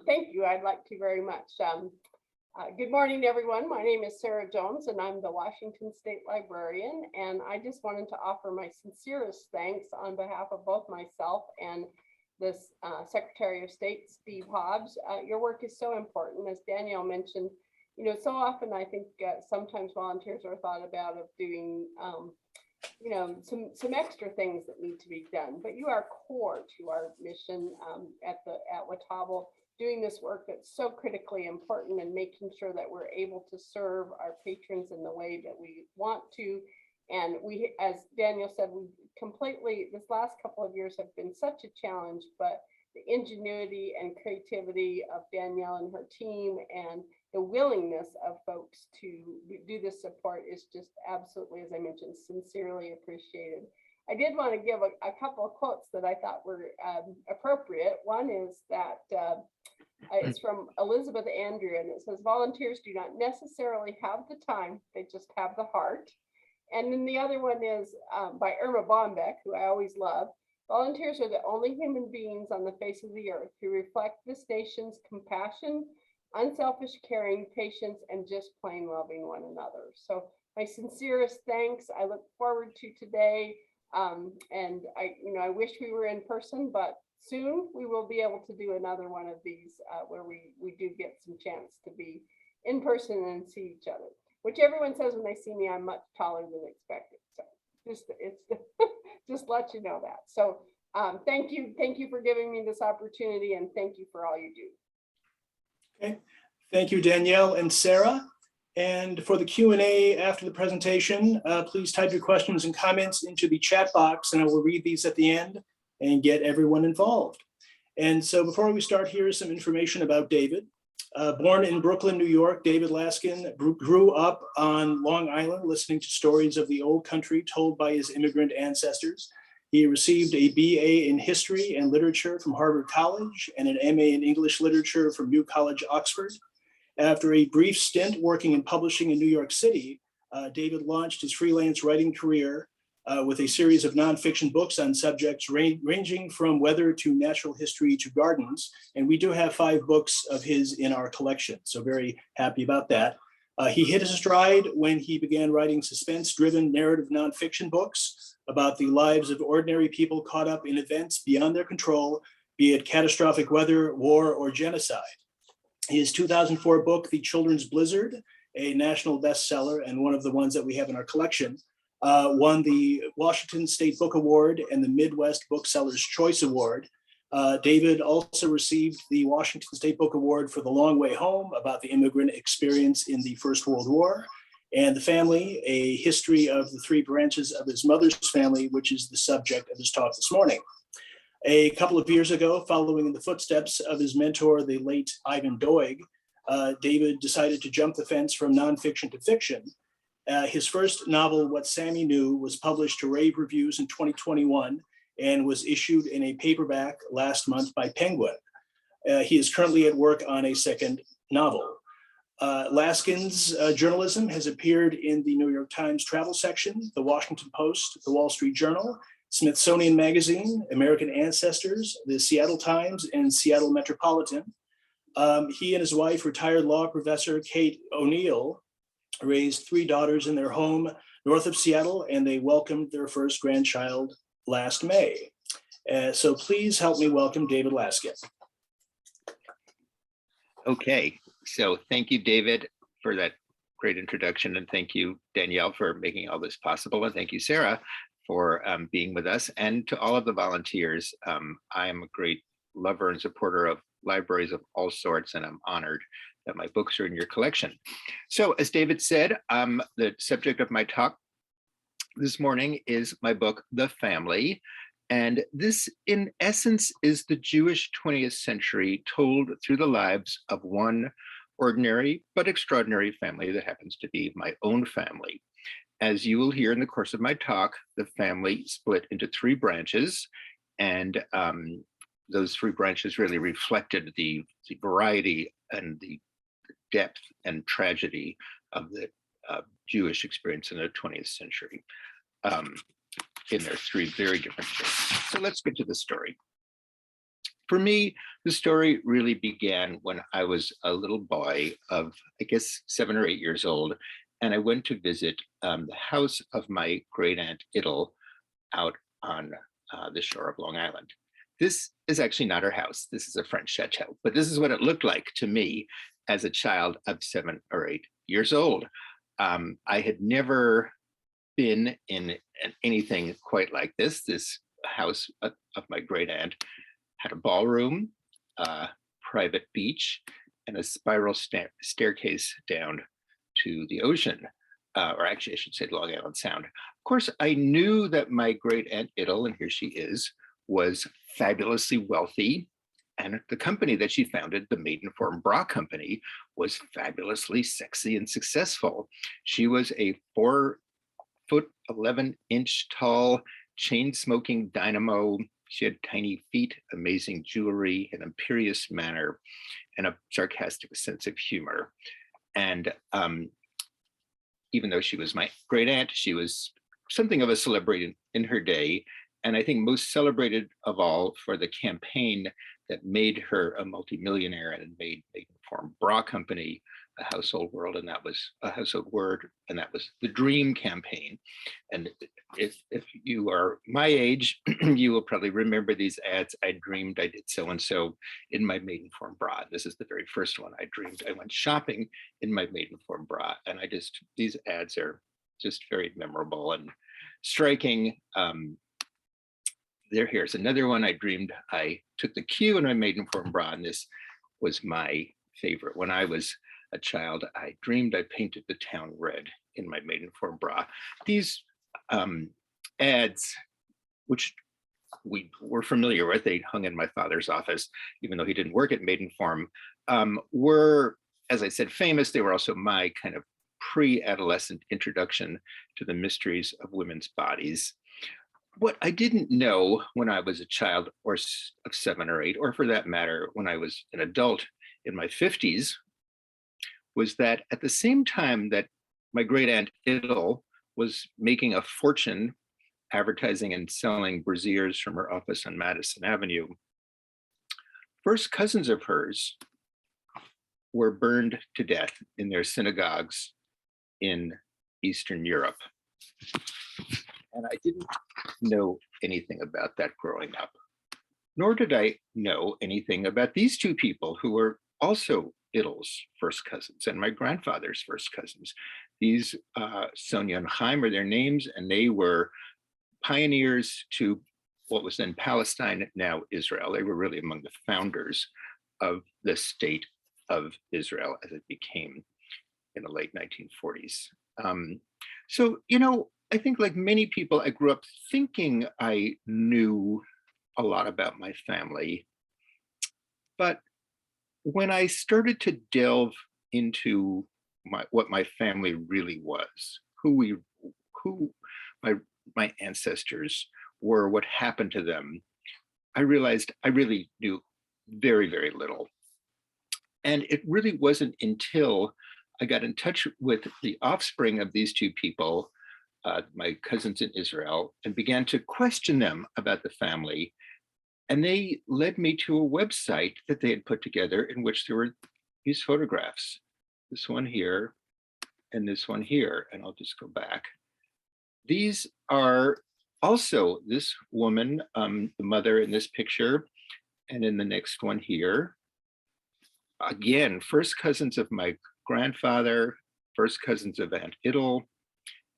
Thank you. I'd like to very much. Good morning, everyone. My name is Sarah Jones, and I'm the Washington State Librarian. And I just wanted to offer my sincerest thanks on behalf of both myself and this Secretary of State, Steve Hobbs. Your work is so important. As Danielle mentioned, you know, so often I think sometimes volunteers are thought about of doing you know, some extra things that need to be done, but you are core to our mission at Watauga, doing this work that's so critically important and making sure that we're able to serve our patrons in the way that we want to. And we, as Daniel said, we completely, this last couple of years have been such a challenge, but the ingenuity and creativity of Danielle and her team and the willingness of folks to do this support is just absolutely, as I mentioned, sincerely appreciated. I did want to give a couple of quotes that I thought were appropriate. One is that it's from Elizabeth Andrew, and it says, volunteers do not necessarily have the time, they just have the heart. And then the other one is by Irma Bombeck, who I always love. Volunteers are the only human beings on the face of the earth who reflect this nation's compassion, unselfish caring, patience, and just plain loving one another. So my sincerest thanks. I look forward to today. And I wish we were in person, but soon we will be able to do another one of these where we do get some chance to be in person and see each other, which everyone says when they see me, I'm much taller than expected. So it's just let you know that. So thank you for giving me this opportunity, and thank you for all you do. Okay, thank you, Danielle and Sarah. And for the Q&A after the presentation, please type your questions and comments into the chat box, and I will read these at the end and get everyone involved. And so before we start, here is some information about David. Born in Brooklyn, New York, David Laskin grew up on Long Island listening to stories of the old country told by his immigrant ancestors. He received a BA in History and Literature from Harvard College and an MA in English Literature from New College, Oxford. After a brief stint working in publishing in New York City, David launched his freelance writing career with a series of nonfiction books on subjects ranging from weather to natural history to gardens. And we do have 5 books of his in our collection, so very happy about that. He hit his stride when he began writing suspense-driven narrative nonfiction books about the lives of ordinary people caught up in events beyond their control, be it catastrophic weather, war, or genocide. His 2004 book, The Children's Blizzard, a national bestseller and one of the ones that we have in our collection, won the Washington State Book Award and the Midwest Booksellers' Choice Award. David also received the Washington State Book Award for The Long Way Home, about the immigrant experience in the First World War, and The Family, a history of the 3 branches of his mother's family, which is the subject of his talk this morning. A couple of years ago, following in the footsteps of his mentor, the late Ivan Doig, David decided to jump the fence from nonfiction to fiction. His first novel, What Sammy Knew, was published to rave reviews in 2021 and was issued in a paperback last month by Penguin. He is currently at work on a second novel. Laskin's journalism has appeared in the New York Times travel section, the Washington Post, the Wall Street Journal, Smithsonian Magazine, American Ancestors, the Seattle Times, and Seattle Metropolitan. He and his wife, retired law professor Kate O'Neill, raised 3 daughters in their home north of Seattle, and they welcomed their first grandchild last May. So please help me welcome David Laskin. Okay, so thank you, David, for that great introduction, and thank you, Danielle, for making all this possible, and thank you, Sarah, for being with us, and to all of the volunteers. I am a great lover and supporter of libraries of all sorts, and I'm honored that my books are in your collection. So as David said, the subject of my talk this morning is my book, The Family. And this, in essence, is the Jewish 20th century told through the lives of one ordinary but extraordinary family that happens to be my own family. As you will hear in the course of my talk, the family split into 3 branches, and those 3 branches really reflected the variety and the depth and tragedy of the Jewish experience in the 20th century in their 3 very different shapes. So let's get to the story. For me, the story really began when I was a little boy of, I guess, 7 or 8 years old, and I went to visit the house of my great aunt Idle out on the shore of Long Island. This is actually not her house. This is a French chateau, but this is what it looked like to me as a child of 7 or 8 years old. I had never been in anything quite like this. This house of my great aunt had a ballroom, a private beach, and a spiral staircase down to the ocean, or actually I should say Long Island Sound. Of course, I knew that my great aunt Idle, and here she is, was fabulously wealthy. And the company that she founded, the Maidenform Bra Company, was fabulously sexy and successful. She was a 4'11" tall, chain smoking dynamo. She had tiny feet, amazing jewelry, an imperious manner, and a sarcastic sense of humor. And even though she was my great aunt, she was something of a celebrity in her day. And I think most celebrated of all for the campaign that made her a multimillionaire and made Maidenform Bra Company a household word, and that was the Dream campaign. And if you are my age, you will probably remember these ads. I dreamed I did so and so in my Maidenform bra. This is the very first one I dreamed. I went shopping in my Maidenform bra, and these ads are just very memorable and striking. Here's another one. I dreamed I took the Q in my Maidenform bra, and this was my favorite. When I was a child, I dreamed I painted the town red in my Maidenform bra. These ads, which we were familiar with, they hung in my father's office, even though he didn't work at Maidenform, were, as I said, famous. They were also my kind of pre-adolescent introduction to the mysteries of women's bodies. What I didn't know when I was a child or of 7 or 8, or for that matter, when I was an adult in my 50s, was that at the same time that my great aunt Idle was making a fortune advertising and selling brassieres from her office on Madison Avenue, first cousins of hers were burned to death in their synagogues in Eastern Europe. And I didn't know anything about that growing up, nor did I know anything about these two people who were also Idle's first cousins and my grandfather's first cousins. These Sonia and Chaim are their names, and they were pioneers to what was then Palestine, now Israel. They were really among the founders of the state of Israel as it became in the late 1940s. So, I think like many people, I grew up thinking I knew a lot about my family. But when I started to delve into what my family really was, who my ancestors were, what happened to them, I realized I really knew very, very little. And it really wasn't until I got in touch with the offspring of these two people, my cousins in Israel, and began to question them about the family. And they led me to a website that they had put together in which there were these photographs, this one here and this one here. And I'll just go back. These are also this woman, the mother in this picture, and in the next one here. Again, first cousins of my grandfather, first cousins of Aunt Idle,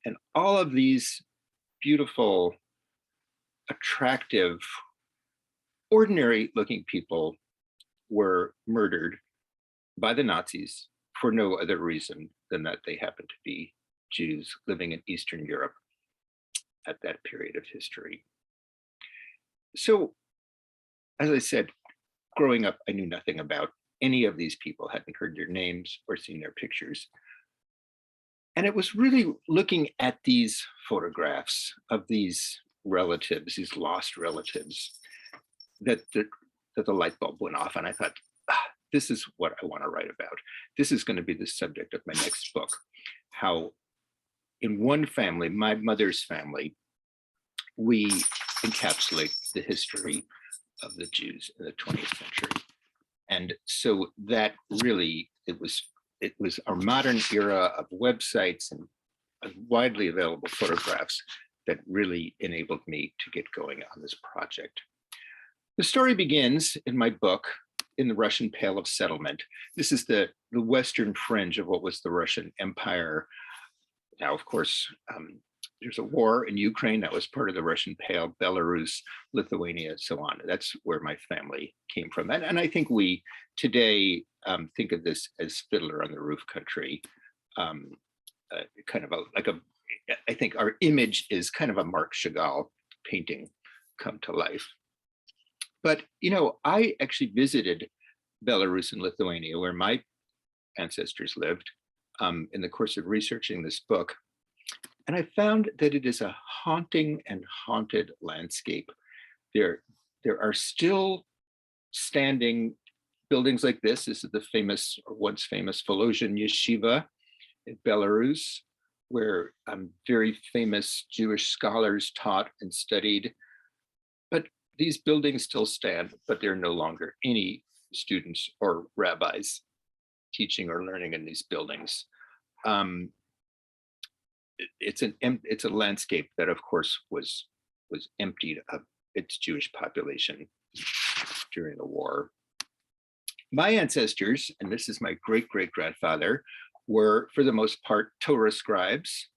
and all of these beautiful, attractive, ordinary looking people were murdered by the Nazis for no other reason than that they happened to be Jews living in Eastern Europe at that period of history. So, as I said, growing up, I knew nothing about any of these people, hadn't heard their names or seen their pictures. And it was really looking at these photographs of these relatives, these lost relatives, that the light bulb went off. And I thought, this is what I want to write about. This is going to be the subject of my next book. How in one family, my mother's family, we encapsulate the history of the Jews in the 20th century. And so that really, it was our modern era of websites and widely available photographs that really enabled me to get going on this project. The story begins in my book in the Russian Pale of Settlement. This is the western fringe of what was the Russian Empire. Now, of course, there's a war in Ukraine that was part of the Russian Pale, Belarus, Lithuania, so on. That's where my family came from. And I think we today think of this as Fiddler on the Roof country, kind of I think our image is kind of a Marc Chagall painting come to life. But, I actually visited Belarus and Lithuania, where my ancestors lived, in the course of researching this book. And I found that it is a haunting and haunted landscape. There are still standing buildings like this. This is the famous, or once famous, Volozhin Yeshiva in Belarus, where very famous Jewish scholars taught and studied. But these buildings still stand, but there are no longer any students or rabbis teaching or learning in these buildings. It's a landscape that, of course, was emptied of its Jewish population during the war. My ancestors, and this is my great-great-grandfather, were, for the most part, Torah scribes.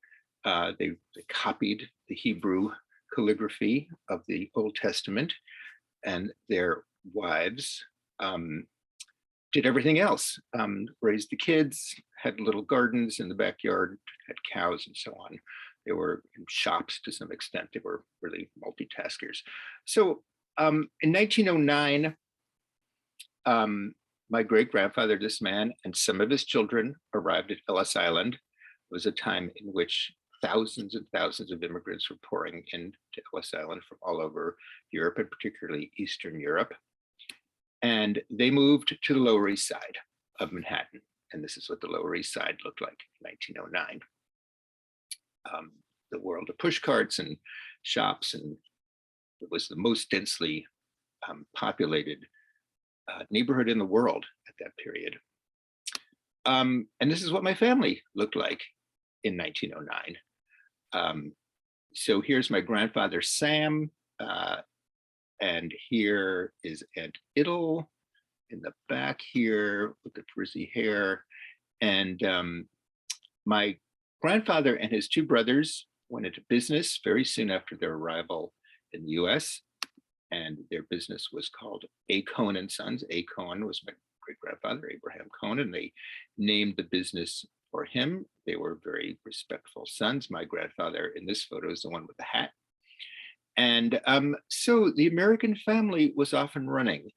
They copied the Hebrew calligraphy of the Old Testament, and their wives did everything else, raised the kids, had little gardens in the backyard, had cows and so on. They were in shops to some extent. They were really multitaskers. So in 1909, my great-grandfather, this man, and some of his children arrived at Ellis Island. It was a time in which thousands and thousands of immigrants were pouring into Ellis Island from all over Europe, and particularly Eastern Europe. And they moved to the Lower East Side of Manhattan. And this is what the Lower East Side looked like in 1909. The world of push carts and shops, and it was the most densely populated neighborhood in the world at that period. And this is what my family looked like in 1909. So here's my grandfather, Sam, and here is Aunt Idle in the back here with the frizzy hair. And my grandfather and his two brothers went into business very soon after their arrival in the US. And their business was called A. Cohen and Sons. A. Cohen was my great-grandfather, Abraham Cohen, and they named the business for him. They were very respectful sons. My grandfather in this photo is the one with the hat. And so the American family was off and running.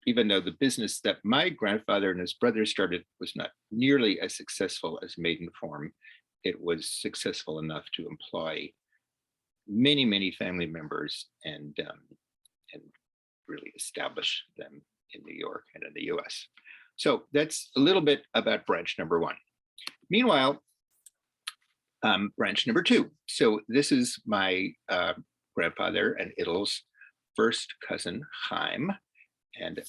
Even though the business that my grandfather and his brother started was not nearly as successful as Maidenform, it was successful enough to employ many, many family members and really establish them in New York and in the US. So that's a little bit about branch number one. Meanwhile, branch number two. So this is my grandfather and Idle's first cousin, Chaim. And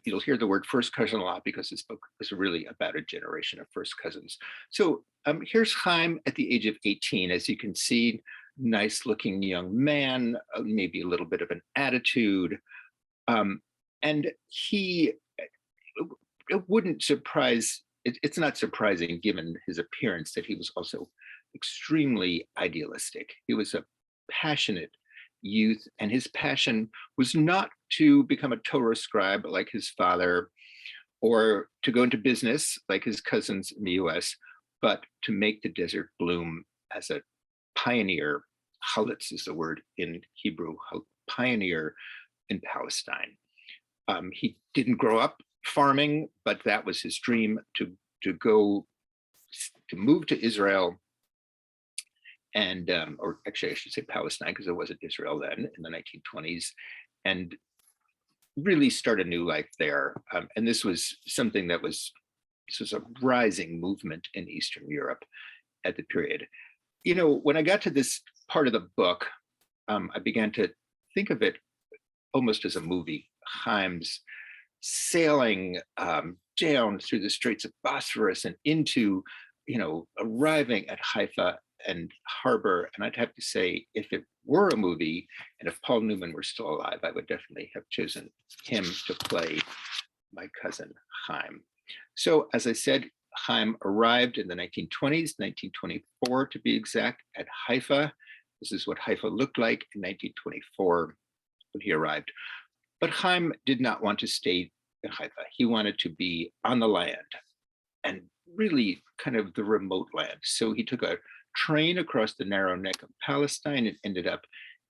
you'll hear the word first cousin a lot because this book is really about a generation of first cousins. So here's Chaim at the age of 18. As you can see, nice looking young man, maybe a little bit of an attitude. And he, it wouldn't surprise, it's not surprising given his appearance that he was also extremely idealistic. He was a passionate youth, and his passion was not to become a Torah scribe like his father or to go into business like his cousins in the US, but to make the desert bloom as a pioneer. Chalitz is the word in Hebrew, pioneer in Palestine. He didn't grow up farming, but that was his dream, to move to Israel and, or actually I should say Palestine, because it wasn't Israel then, in the 1920s, and really start a new life there. And this was something that this was a rising movement in Eastern Europe at the period. You know, when I got to this part of the book, I began to think of it almost as a movie. Chaim's sailing down through the Straits of Bosphorus and into, arriving at Haifa and harbor. And I'd have to say, if it were a movie, and if Paul Newman were still alive, I would definitely have chosen him to play my cousin Chaim. So as I said, Chaim arrived in the 1920s, 1924 to be exact, at Haifa. This is what Haifa looked like in 1924 when he arrived. But Chaim did not want to stay in Haifa. He wanted to be on the land, and really kind of the remote land. So he took a train across the narrow neck of Palestine and ended up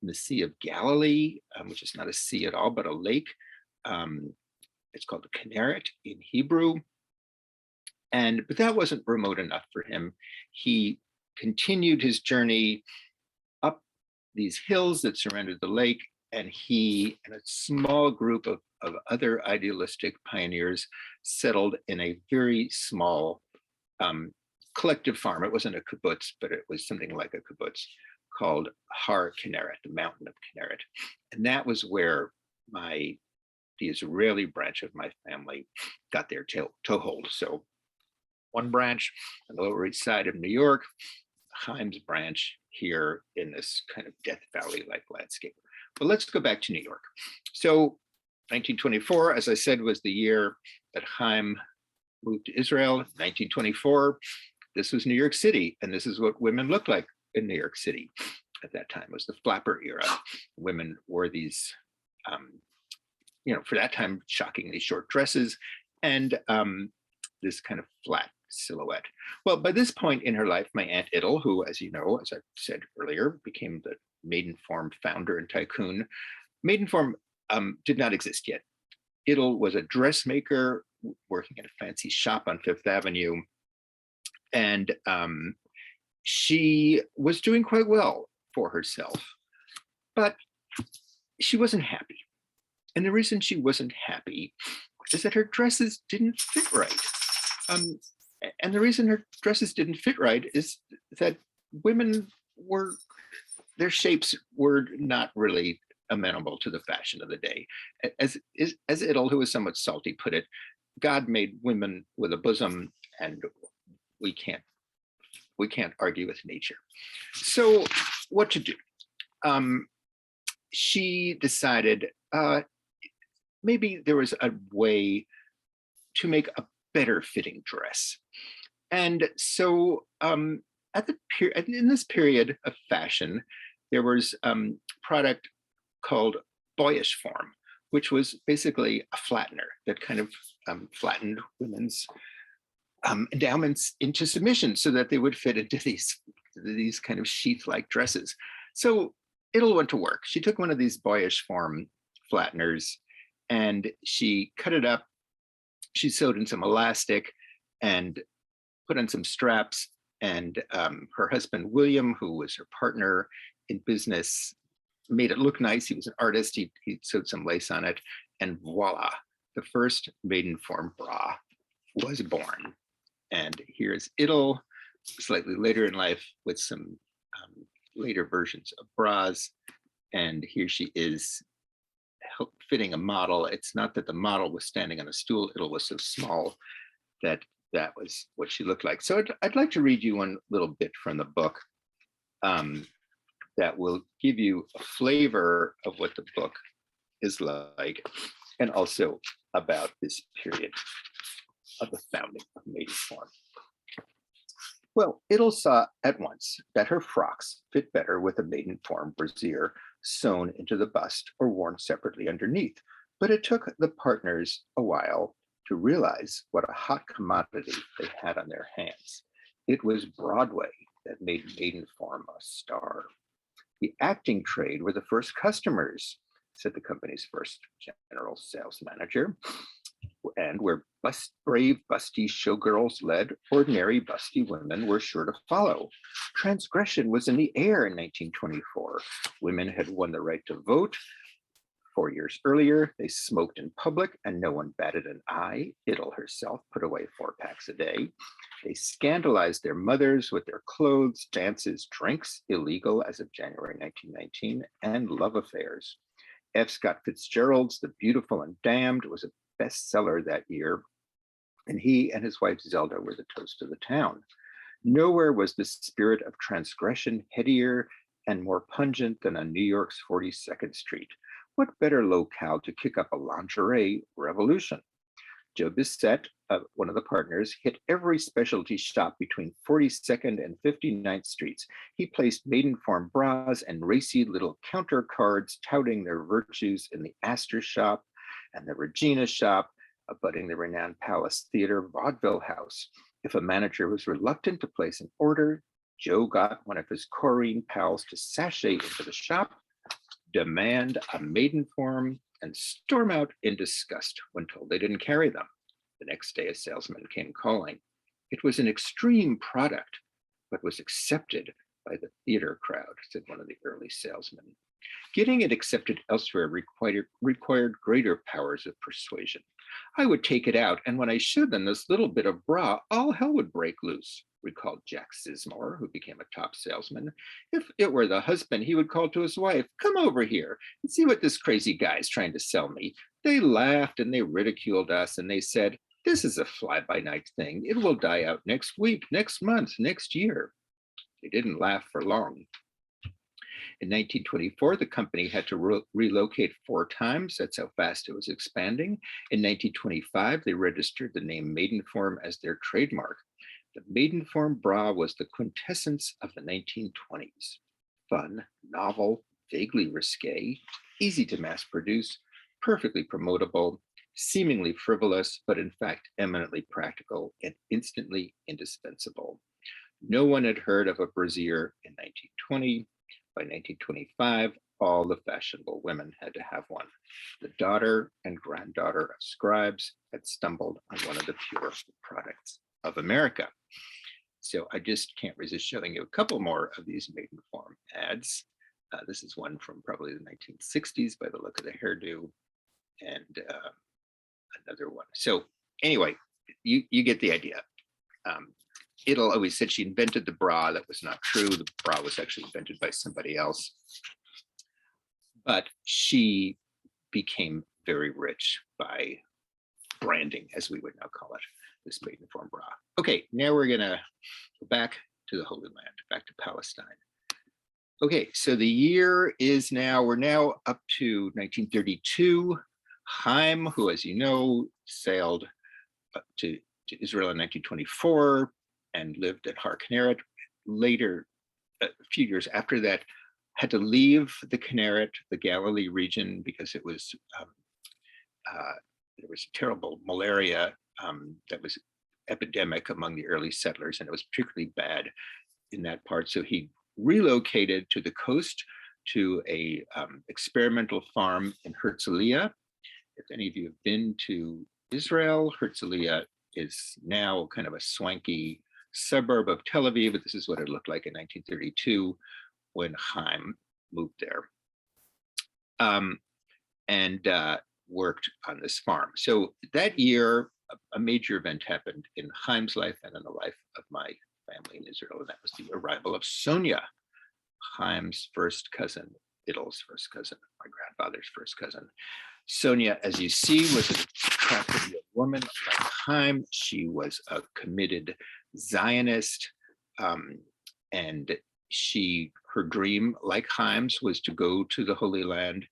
in the Sea of Galilee, which is not a sea at all, but a lake. It's called the Kinneret in Hebrew. But that wasn't remote enough for him. He continued his journey up these hills that surrounded the lake, and he and a small group of other idealistic pioneers settled in a very small collective farm. It wasn't a kibbutz, but it was something like a kibbutz called Har Kinneret, the mountain of Kinneret. And that was where the Israeli branch of my family got their toehold. So one branch on the Lower East Side of New York, Chaim's branch here in this kind of Death Valley-like landscape. But let's go back to New York. So 1924, as I said, was the year that Chaim moved to Israel. 1924, this was New York City, and this is what women looked like in New York City at that time. It was the flapper era. Women wore these, for that time, shockingly short dresses and this kind of flat silhouette. Well, by this point in her life, my Aunt Idle, who, as you know, as I said earlier, became the Maidenform founder and tycoon. Maidenform did not exist yet. Idle was a dressmaker working at a fancy shop on Fifth Avenue. And she was doing quite well for herself, but she wasn't happy. And the reason she wasn't happy is that her dresses didn't fit right. And the reason her dresses didn't fit right is that women their shapes were not really amenable to the fashion of the day. As Idle, who was somewhat salty, put it, God made women with a bosom, and we can't argue with nature. So what to do? She decided maybe there was a way to make a better fitting dress. And so in this period of fashion, there was product called boyish form, which was basically a flattener that kind of flattened women's endowments into submission so that they would fit into these kind of sheath-like dresses. So Idle went to work. She took one of these boyish form flatteners and she cut it up. She sewed in some elastic and put on some straps. And her husband, William, who was her partner in business, made it look nice. He was an artist. He sewed some lace on it. And voila, the first Maidenform bra was born. And here's Idle, slightly later in life, with some later versions of bras. And here she is fitting a model. It's not that the model was standing on a stool. Idle was so small that that was what she looked like. So I'd like to read you one little bit from the book that will give you a flavor of what the book is like, and also about this period of the founding of Maidenform. Well, Idle saw at once that her frocks fit better with a Maidenform brassiere sewn into the bust or worn separately underneath, but it took the partners a while to realize what a hot commodity they had on their hands. It was Broadway that made Maidenform a star. The acting trade were the first customers, said the company's first general sales manager. And where brave, busty showgirls led, ordinary, busty women were sure to follow. Transgression was in the air in 1924. Women had won the right to vote 4 years earlier, they smoked in public and no one batted an eye. Idle herself put away 4 packs a day. They scandalized their mothers with their clothes, dances, drinks, illegal as of January 1919, and love affairs. F. Scott Fitzgerald's The Beautiful and Damned was a bestseller that year, and he and his wife Zelda were the toast of the town. Nowhere was the spirit of transgression headier and more pungent than on New York's 42nd Street. What better locale to kick up a lingerie revolution? Joe Bissett, one of the partners, hit every specialty shop between 42nd and 59th Streets. He placed Maidenform bras and racy little counter cards touting their virtues in the Astor shop and the Regina shop, abutting the renowned Palace Theater vaudeville house. If a manager was reluctant to place an order, Joe got one of his Corrine pals to sashay into the shop, demand a Maidenform, and storm out in disgust when told they didn't carry them. The next day, a salesman came calling. It was an extreme product, but was accepted by the theater crowd, said one of the early salesmen. Getting it accepted elsewhere required greater powers of persuasion. I would take it out, and when I showed them this little bit of bra, all hell would break loose, recalled Jack Sizemore, who became a top salesman. If it were the husband, he would call to his wife, come over here and see what this crazy guy's trying to sell me. They laughed and they ridiculed us and they said, this is a fly-by-night thing. It will die out next week, next month, next year. They didn't laugh for long. In 1924, the company had to relocate 4 times. That's how fast it was expanding. In 1925, they registered the name Maidenform as their trademark. The Maidenform bra was the quintessence of the 1920s. Fun, novel, vaguely risque, easy to mass produce, perfectly promotable, seemingly frivolous, but in fact eminently practical and instantly indispensable. No one had heard of a brassiere in 1920. By 1925, all the fashionable women had to have one. The daughter and granddaughter of scribes had stumbled on one of the purest products of America. So I just can't resist showing you a couple more of these Maidenform ads. This is one from probably the 1960s by the look of the hairdo, and another one. So anyway, you get the idea. Idle always said she invented the bra. That was not true. The bra was actually invented by somebody else. But she became very rich by branding, as we would now call it, this Maidenform bra. Okay, now we're gonna go back to the Holy Land, back to Palestine. Okay, so the year is now, we're now up to 1932. Chaim, who, as you know, sailed up to Israel in 1924 and lived at Har Kinneret. Later, a few years after that, had to leave the Kinneret, the Galilee region, because it was there was terrible malaria that was epidemic among the early settlers, and it was particularly bad in that part. So he relocated to the coast to a experimental farm in Herzliya. If any of you have been to Israel, Herzliya is now kind of a swanky suburb of Tel Aviv, but this is what it looked like in 1932 when Chaim moved there and worked on this farm. So that year, a major event happened in Chaim's life and in the life of my family in Israel, and that was the arrival of Sonia, Chaim's first cousin, Idle's first cousin, my grandfather's first cousin. Sonia, as you see, was an attractive young woman like Chaim. She was a committed Zionist, and her dream, like Chaim's, was to go to the Holy Land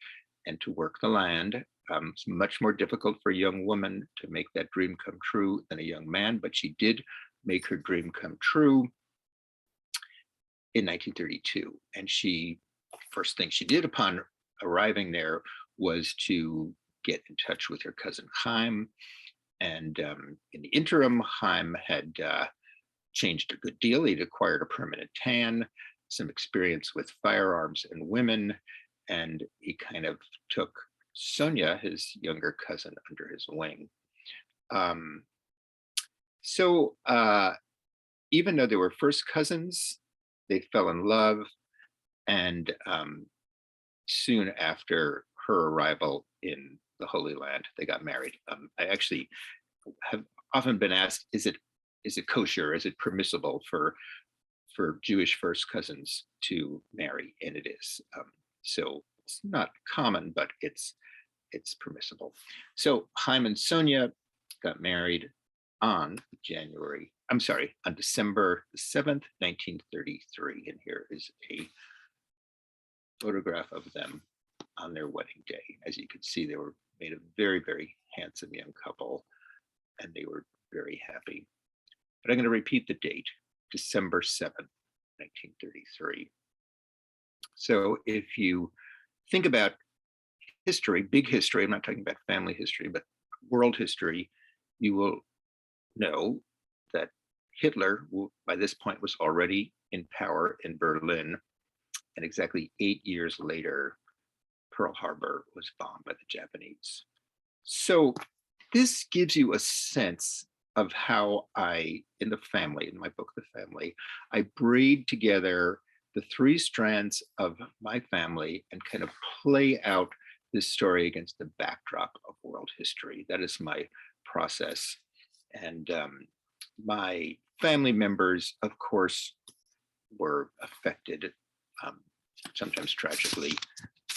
and to work the land. It's much more difficult for a young woman to make that dream come true than a young man, but she did make her dream come true in 1932. And first thing she did upon arriving there was to get in touch with her cousin Chaim. And in the interim, Chaim had changed a good deal. He'd acquired a permanent tan, some experience with firearms and women, and he kind of took Sonia, his younger cousin, under his wing. So even though they were first cousins, they fell in love, and soon after her arrival in the Holy Land. They got married. I actually have often been asked, is it kosher? Is it permissible for Jewish first cousins to marry? And it is. So it's not common, but it's permissible. So Chaim and Sonia got married on December 7th, 1933. And here is a photograph of them on their wedding day. As you can see, they were made a very, very handsome young couple, and they were very happy. But I'm going to repeat the date, December 7th, 1933. So if you think about history, big history, I'm not talking about family history, but world history, you will know that Hitler, by this point, was already in power in Berlin. And exactly 8 years later, Pearl Harbor was bombed by the Japanese. So this gives you a sense of how I, in my book, The Family, I braid together the three strands of my family and kind of play out this story against the backdrop of world history. That is my process. And my family members, of course, were affected, sometimes tragically,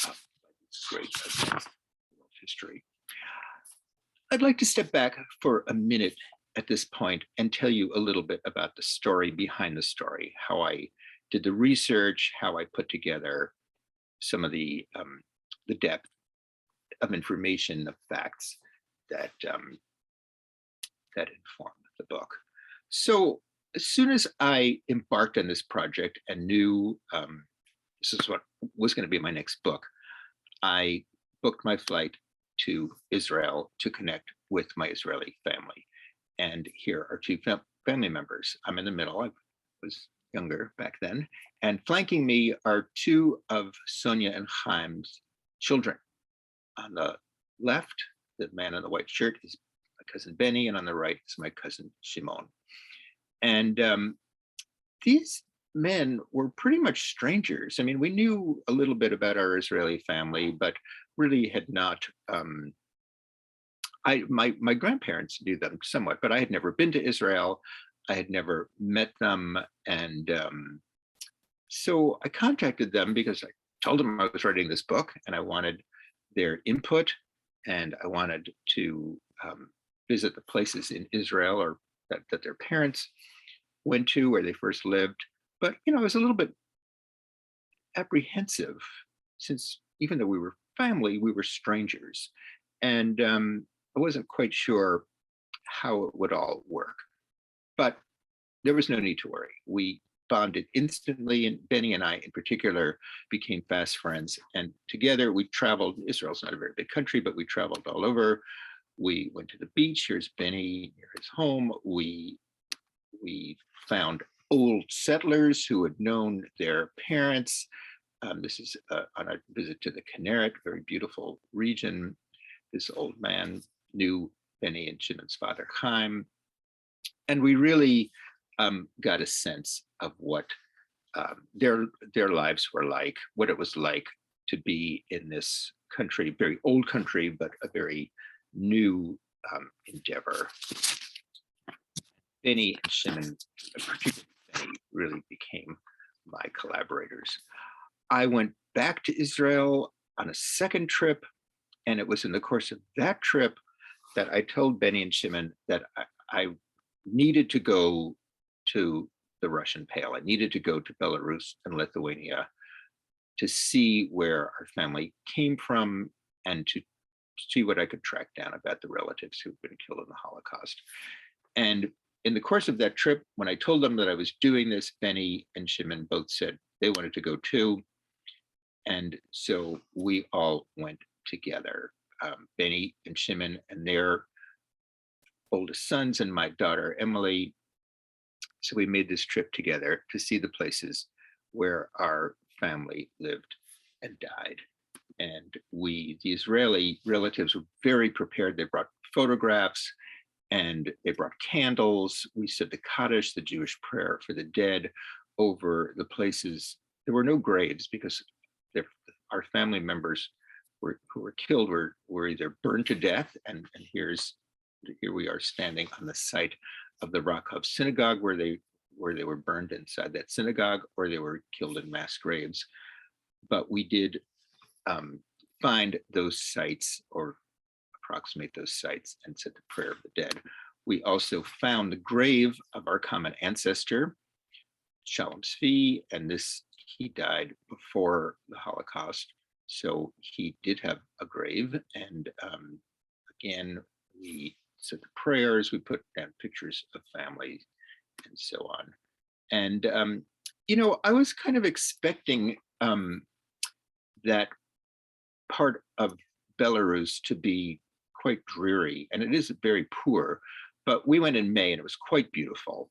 by these great events in world history. I'd like to step back for a minute at this point and tell you a little bit about the story behind the story, how I did the research, how I put together some of the depth of information, of facts that that informed the book. So as soon as I embarked on this project and knew this is what was going to be my next book, I booked my flight to Israel to connect with my Israeli family. And here are two family members. I'm in the middle. I was younger back then. And flanking me are two of Sonia and Chaim's children. On the left, the man in the white shirt is my cousin Benny, and on the right is my cousin Shimon. And these men were pretty much strangers. I mean, we knew a little bit about our Israeli family, but really had not. My grandparents knew them somewhat, but I had never been to Israel. I had never met them, and so I contacted them because I told them I was writing this book, and I wanted their input, and I wanted to visit the places in Israel or that their parents went to, where they first lived. But I was a little bit apprehensive, since even though we were family, we were strangers, and I wasn't quite sure how it would all work. But there was no need to worry. We bonded instantly, and Benny and I in particular became fast friends. And together we traveled. Israel's not a very big country, but we traveled all over. We went to the beach. Here's Benny near his home. We found old settlers who had known their parents. This is on a visit to the Kinneret, very beautiful region. This old man knew Benny and Shimon's father, Chaim. And we really got a sense of what their lives were like, what it was like to be in this country, very old country, but a very new endeavor. Benny and Shimon, particularly Benny, really became my collaborators. I went back to Israel on a second trip, and it was in the course of that trip that I told Benny and Shimon that I needed to go to the Russian Pale. I needed to go to Belarus and Lithuania to see where our family came from and to see what I could track down about the relatives who'd been killed in the Holocaust. And in the course of that trip, when I told them that I was doing this, Benny and Shimon both said they wanted to go too. And so we all went together, Benny and Shimon and their oldest sons and my daughter, Emily. So we made this trip together to see the places where our family lived and died. And the Israeli relatives were very prepared. They brought photographs and they brought candles. We said the Kaddish, the Jewish prayer for the dead, over the places. There were no graves because our family members who were killed were either burned to death, and here we are standing on the site of the Rakov synagogue where they were burned inside that synagogue, or they were killed in mass graves. But we did find those sites, or approximate those sites, and said the prayer of the dead. We also found the grave of our common ancestor, Shalom Tzvi, and he died before the Holocaust, so he did have a grave. And again, we said the prayers, we put down pictures of family and so on. And I was kind of expecting that part of Belarus to be quite dreary, and it is very poor, but we went in May and it was quite beautiful.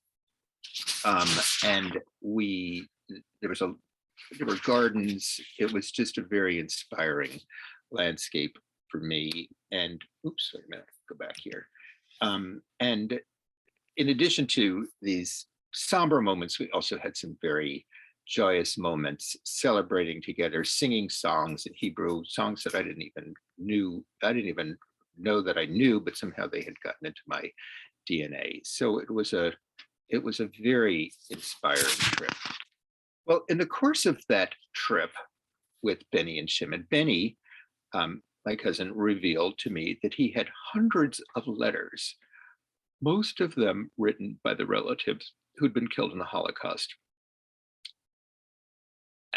And there were gardens. It was just a very inspiring landscape for me. And oops, wait a minute, go back here. And in addition to these somber moments, we also had some very joyous moments, celebrating together, singing songs in Hebrew, songs that I didn't even know that I knew, but somehow they had gotten into my DNA. So it was a very inspiring trip. Well, in the course of that trip with Benny and Shimon, Benny, my cousin, revealed to me that he had hundreds of letters, most of them written by the relatives who'd been killed in the Holocaust.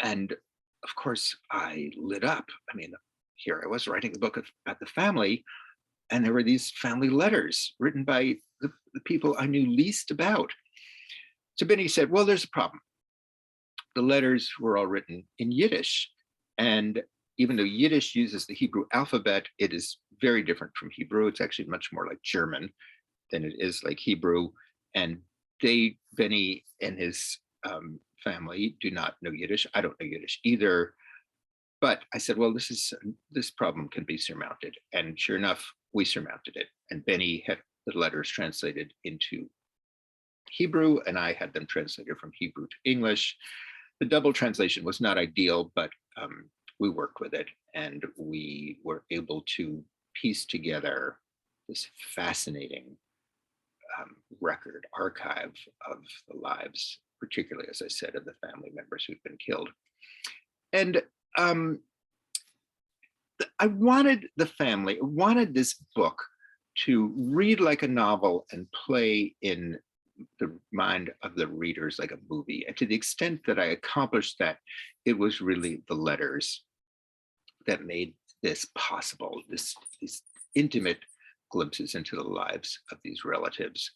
And of course, I lit up. I mean, here I was writing a book about the family, and there were these family letters written by the people I knew least about. So Benny said, well, there's a problem. The letters were all written in Yiddish. And even though Yiddish uses the Hebrew alphabet, it is very different from Hebrew. It's actually much more like German than it is like Hebrew. And Benny and his family do not know Yiddish. I don't know Yiddish either. But I said, well, this problem can be surmounted. And sure enough, we surmounted it. And Benny had the letters translated into Hebrew, and I had them translated from Hebrew to English. The double translation was not ideal, but we worked with it, and we were able to piece together this fascinating archive of the lives, particularly, as I said, of the family members who've been killed. And I wanted this book to read like a novel and play in the mind of the readers like a movie. And to the extent that I accomplished that, it was really the letters that made this possible, these intimate glimpses into the lives of these relatives.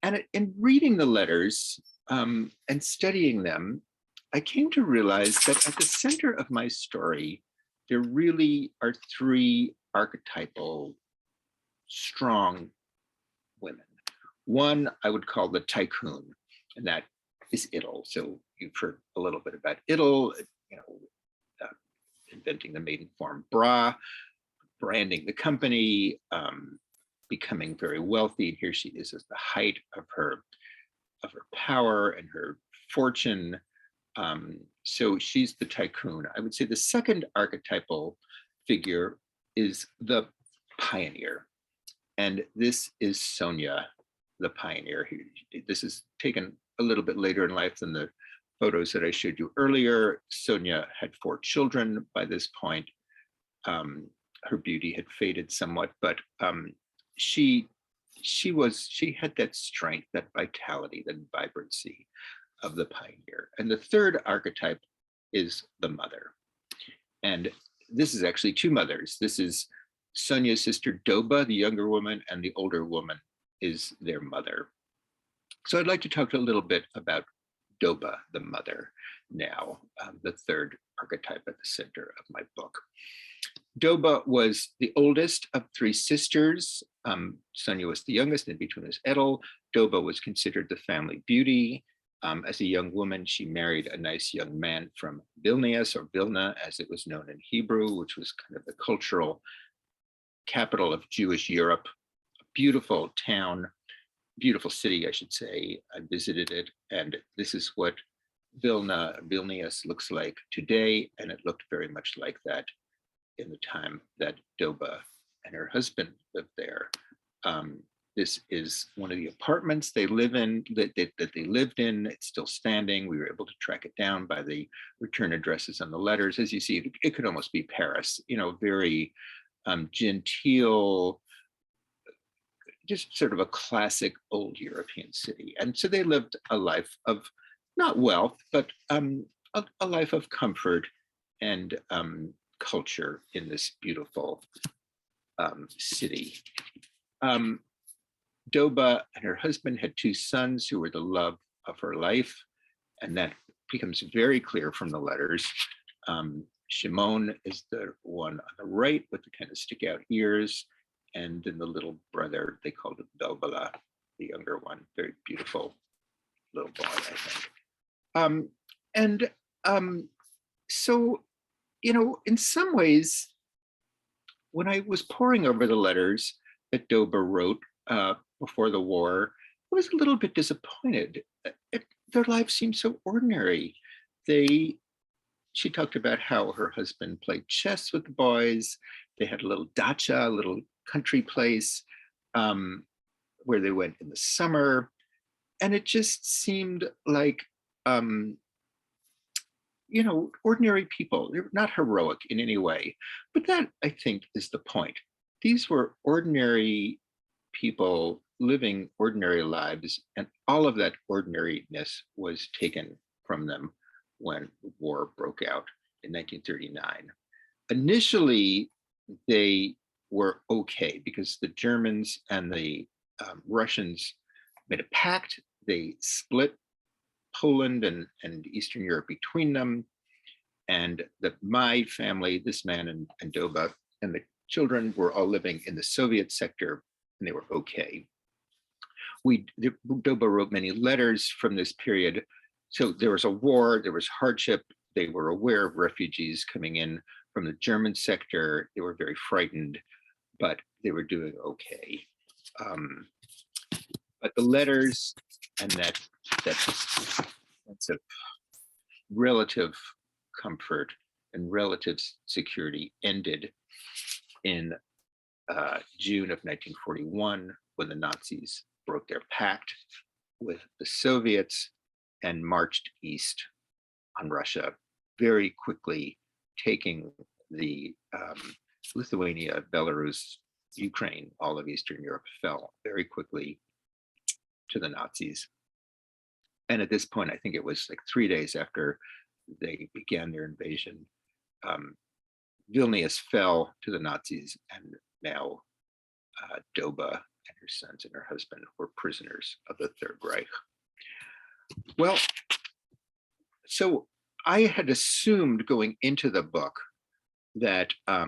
And in reading the letters and studying them, I came to realize that at the center of my story, there really are three archetypal, strong women. One I would call the tycoon, and that is Idle. So you've heard a little bit about Idle, inventing the maiden form bra, branding the company, becoming very wealthy. And here she is at the height of her power and her fortune. So she's the tycoon. I would say the second archetypal figure is the pioneer. And this is Sonia, the pioneer. This is taken a little bit later in life than the photos that I showed you earlier. Sonia had 4 children by this point. Her beauty had faded somewhat, but she had that strength, that vitality, that vibrancy of the pioneer. And the third archetype is the mother. And this is actually 2 mothers. This is Sonia's sister Doba, the younger woman, and the older woman is their mother. So I'd like to talk a little bit about Doba, the mother, now, the third archetype at the center of my book. Doba was the oldest of 3 sisters. Sonia was the youngest, in between was Edel. Doba was considered the family beauty. As a young woman, she married a nice young man from Vilnius, or Vilna, as it was known in Hebrew, which was kind of the cultural capital of Jewish Europe. A beautiful town, beautiful city, I should say. I visited it, and this is what Vilnius looks like today, and it looked very much like that in the time that Doba and her husband lived there. This is one of the apartments they live in, that they lived in. It's still standing. We were able to track it down by the return addresses on the letters. As you see, it could almost be Paris, very genteel, just sort of a classic old European city. And so they lived a life of not wealth, but a life of comfort and culture in this beautiful city. Doba and her husband had two sons who were the love of her life, and that becomes very clear from the letters. Shimon is the one on the right with the kind of stick out ears, and then the little brother, they called it Dobala, the younger one, very beautiful little boy, I think. So, in some ways, when I was poring over the letters that Doba wrote before the war, I was a little bit disappointed. Their lives seemed so ordinary. She talked about how her husband played chess with the boys. They had a little dacha, a little country place where they went in the summer. And it just seemed like, ordinary people. They're not heroic in any way. But that, I think, is the point. These were ordinary people living ordinary lives, and all of that ordinariness was taken from them when the war broke out in 1939. Initially, they were okay because the Germans and the Russians made a pact. They split Poland and Eastern Europe between them. And my family, this man and Doba and the children were all living in the Soviet sector, and they were okay. Doba wrote many letters from this period. So there was a war, there was hardship. They were aware of refugees coming in from the German sector. They were very frightened, but they were doing okay. But the letters and that sense of relative comfort and relative security ended in June of 1941, when the Nazis broke their pact with the Soviets and marched east on Russia, very quickly taking the Lithuania, Belarus, Ukraine, all of Eastern Europe fell very quickly to the Nazis. And at this point, I think it was like 3 days after they began their invasion, Vilnius fell to the Nazis, and now Doba and her sons and her husband were prisoners of the Third Reich. Well, so I had assumed going into the book that I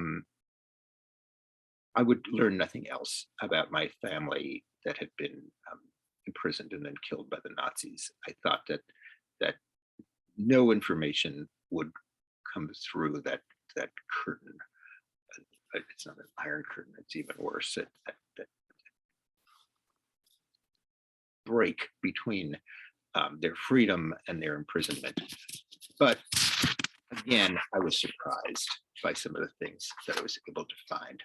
would learn nothing else about my family that had been imprisoned and then killed by the Nazis. I thought that no information would come through that curtain. It's not an iron curtain, it's even worse. That break between their freedom and their imprisonment. But again, I was surprised by some of the things that I was able to find.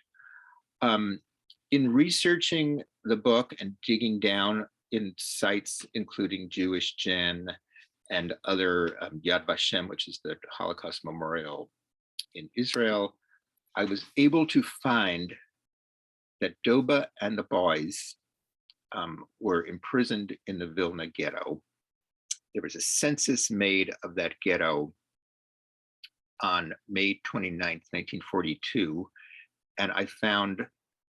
In researching the book and digging down in sites, including Jewish Gen and other Yad Vashem, which is the Holocaust Memorial in Israel, I was able to find that Doba and the boys were imprisoned in the Vilna ghetto. There was a census made of that ghetto on May 29th, 1942, and I found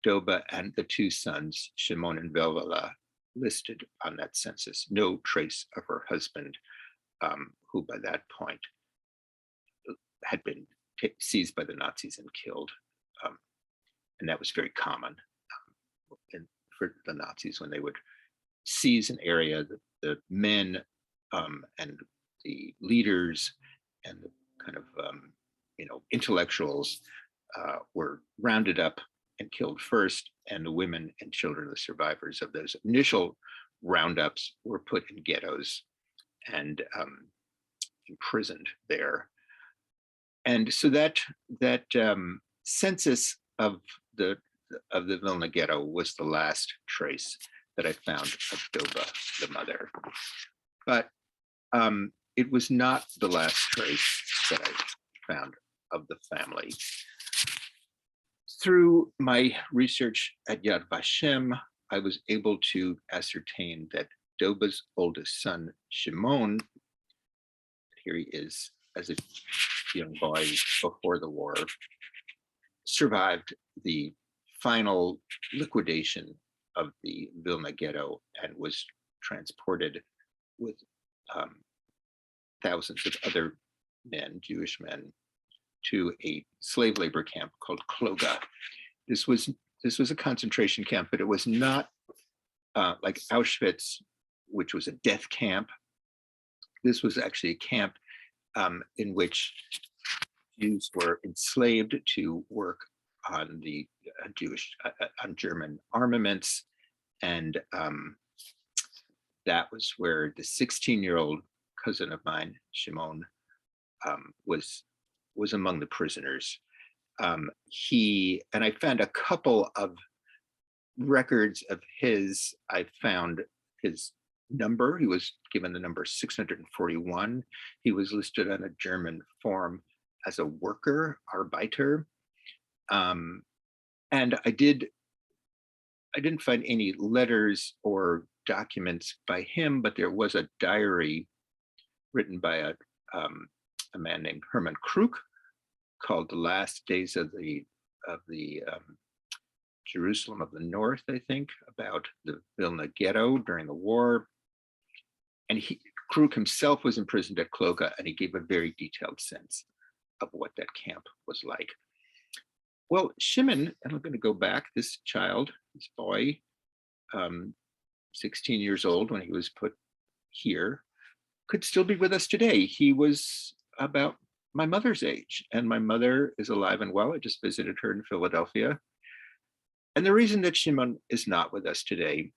Doba and the two sons, Shimon and Velvala, listed on that census. No trace of her husband, who by that point had been seized by the Nazis and killed. And that was very common for the Nazis when they would seize an area. The men and the leaders and the kind of intellectuals were rounded up and killed first, and the women and children, the survivors of those initial roundups, were put in ghettos and imprisoned there. And so that census of the Vilna ghetto was the last trace that I found of Doba, the mother. But it was not the last trace that I found of the family. Through my research at Yad Vashem, I was able to ascertain that Doba's oldest son, Shimon, here he is as a young boy before the war, survived the final liquidation of the Vilna ghetto and was transported with thousands of other men, Jewish men, to a slave labor camp called Kloga. This was a concentration camp, but it was not like Auschwitz, which was a death camp. This was actually a camp in which Jews were enslaved to work on the on German armaments, and that was where the 16-year-old cousin of mine, Shimon, was among the prisoners. And I found a couple of records of his. I found his number. He was given the number 641. He was listed on a German form as a worker, Arbeiter. And I didn't find any letters or documents by him, but there was a diary written by a man named Hermann Kruk called "The Last Days of the Jerusalem of the North," I think, about the Vilna ghetto during the war. And Kruk himself was imprisoned at Kloga, and he gave a very detailed sense of what that camp was like. Well, Shimon, and I'm going to go back, this child, this boy, 16 years old when he was put here, could still be with us today. He was about my mother's age, and my mother is alive and well. I just visited her in Philadelphia. And the reason that Shimon is not with us today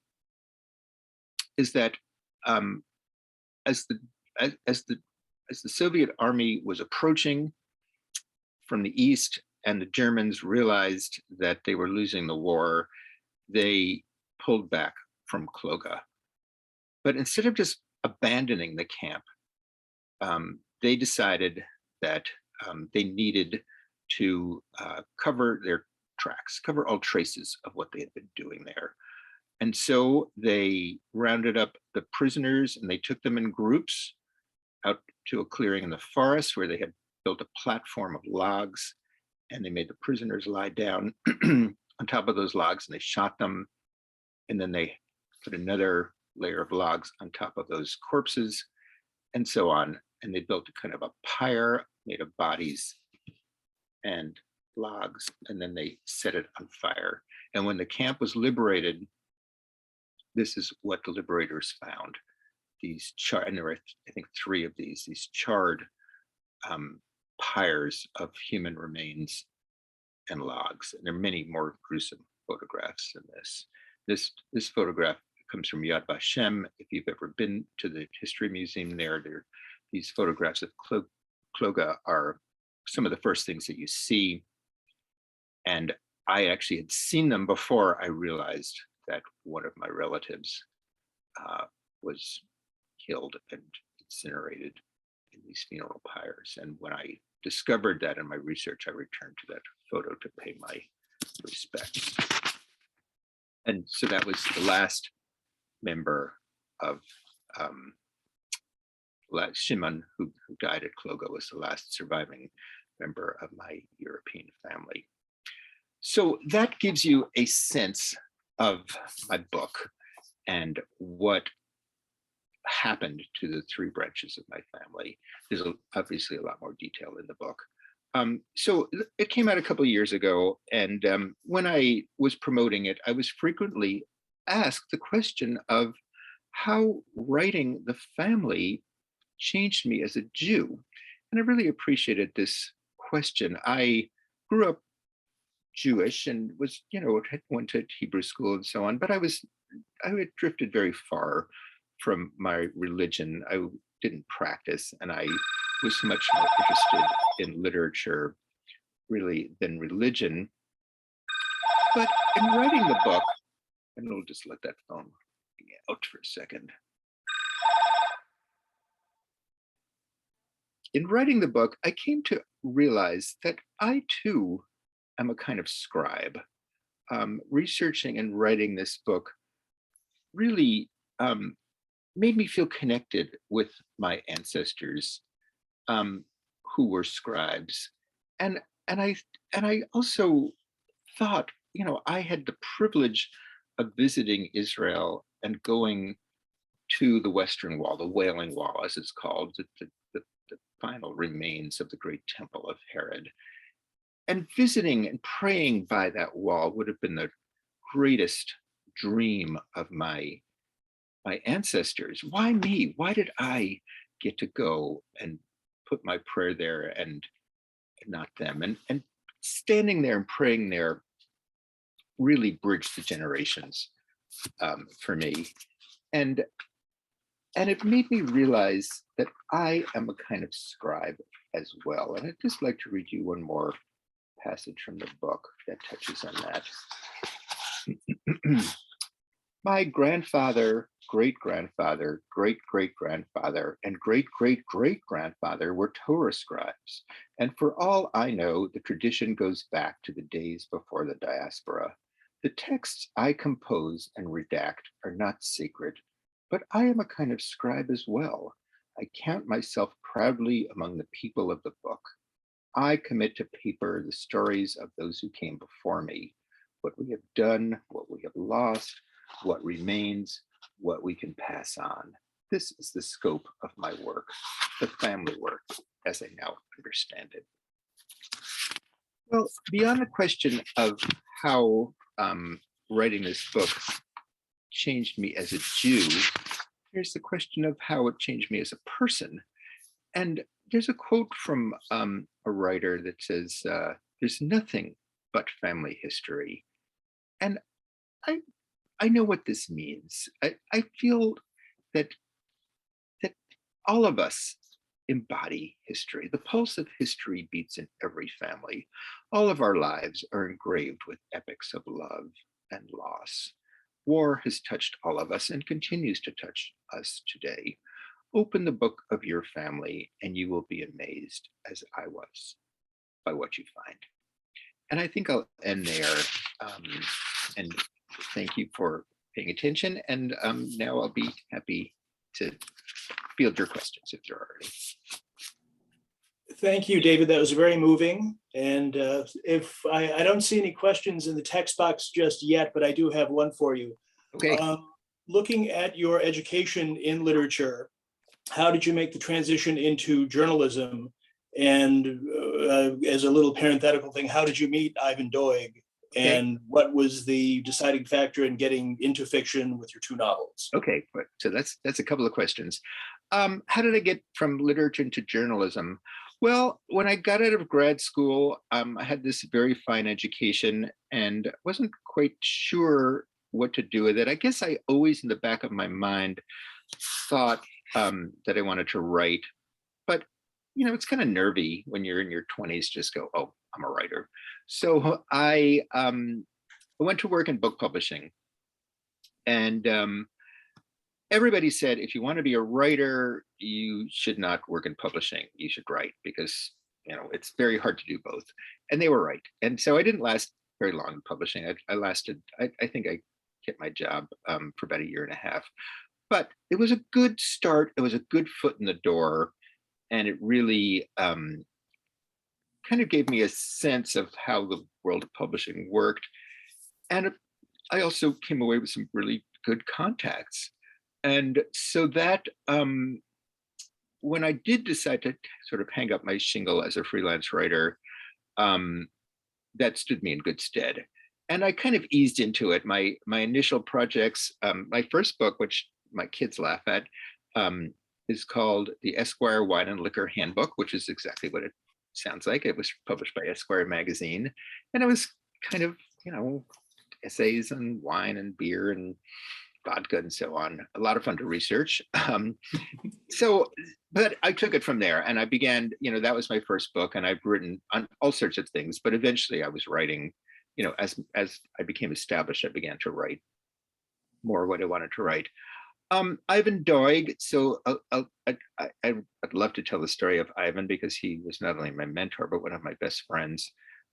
is that as the Soviet army was approaching from the east, and the Germans realized that they were losing the war, they pulled back from Kloga. But instead of just abandoning the camp, they decided that they needed to cover their tracks, cover all traces of what they had been doing there. And so they rounded up the prisoners and they took them in groups out to a clearing in the forest where they had built a platform of logs, and they made the prisoners lie down on top of those logs, and they shot them. And then they put another layer of logs on top of those corpses, and so on. And they built a kind of a pyre made of bodies and logs, and then they set it on fire. And when the camp was liberated, this is what the liberators found. These charred, and there were, I think, 3 of these charred pyres of human remains and logs. And there are many more gruesome photographs than this. This photograph comes from Yad Vashem. If you've ever been to the History Museum there, these photographs of Kloga are some of the first things that you see. And I actually had seen them before I realized that one of my relatives was killed and incinerated in these funeral pyres. And when I discovered that in my research, I returned to that photo to pay my respects. And so that was the last member of Shimon, who died at Kloga, was the last surviving member of my European family. So that gives you a sense of my book and what happened to the 3 branches of my family. There's obviously a lot more detail in the book. So it came out a couple of years ago, and when I was promoting it, I was frequently asked the question of how writing the family changed me as a Jew. And I really appreciated this question. I grew up Jewish and was, went to Hebrew school and so on, but I had drifted very far from my religion. I didn't practice, and I was much more interested in literature really than religion. But in writing the book, and we'll just let that phone out for a second. In writing the book, I came to realize that I too am a kind of scribe. Researching and writing this book really made me feel connected with my ancestors who were scribes. And I also thought, I had the privilege of visiting Israel and going to the Western Wall, the Wailing Wall, as it's called, the final remains of the great temple of Herod. And visiting and praying by that wall would have been the greatest dream of my ancestors. Why me? Why did I get to go and put my prayer there and not them? And standing there and praying there really bridged the generations for me. And it made me realize that I am a kind of scribe as well. And I'd just like to read you one more passage from the book that touches on that. My grandfather, great-grandfather, great-great-grandfather, and great-great-great-grandfather were Torah scribes. And for all I know, the tradition goes back to the days before the diaspora. The texts I compose and redact are not sacred, but I am a kind of scribe as well. I count myself proudly among the people of the book. I commit to paper the stories of those who came before me, what we have done, what we have lost, what remains, what we can pass on. This is the scope of my work, the family work, as I now understand it. Well, beyond the question of how writing this book changed me as a Jew, here's the question of how it changed me as a person. And there's a quote from a writer that says, there's nothing but family history. And I know what this means. I feel that all of us embody history. The pulse of history beats in every family. All of our lives are engraved with epics of love and loss. War has touched all of us and continues to touch us today. Open the book of your family and you will be amazed, as I was, by what you find. And I think I'll end there. And thank you for paying attention. And now I'll be happy to field your questions if there are any. Thank you, David. That was very moving. And if I don't see any questions in the text box just yet, but I do have one for you. Okay. Looking at your education in literature, how did you make the transition into journalism? And as a little parenthetical thing, how did you meet Ivan Doig? And what was the deciding factor in getting into fiction with your two novels? Okay, so that's a couple of questions. How did I get from literature into journalism? Well, when I got out of grad school, I had this very fine education and wasn't quite sure what to do with it. I guess I always in the back of my mind thought that I wanted to write, but it's kind of nervy when you're in your 20s, just go, oh, I'm a writer. So I went to work in book publishing, and everybody said, if you want to be a writer, you should not work in publishing. You should write because it's very hard to do both. And they were right. And so I didn't last very long in publishing. I lasted, I think I kept my job for about 1.5 years. But it was a good start. It was a good foot in the door. And it really kind of gave me a sense of how the world of publishing worked. And I also came away with some really good contacts. And so that when I did decide to sort of hang up my shingle as a freelance writer, that stood me in good stead. And I kind of eased into it. My initial projects, my first book, which my kids laugh at, is called The Esquire Wine and Liquor Handbook, which is exactly what it sounds like. It was published by Esquire magazine. And it was kind of, essays on wine and beer and vodka and so on. A lot of fun to research. But I took it from there and I began, that was my first book, and I've written on all sorts of things, but eventually I was writing, as I became established, I began to write more what I wanted to write. Ivan Doig. So I'd love to tell the story of Ivan, because he was not only my mentor, but one of my best friends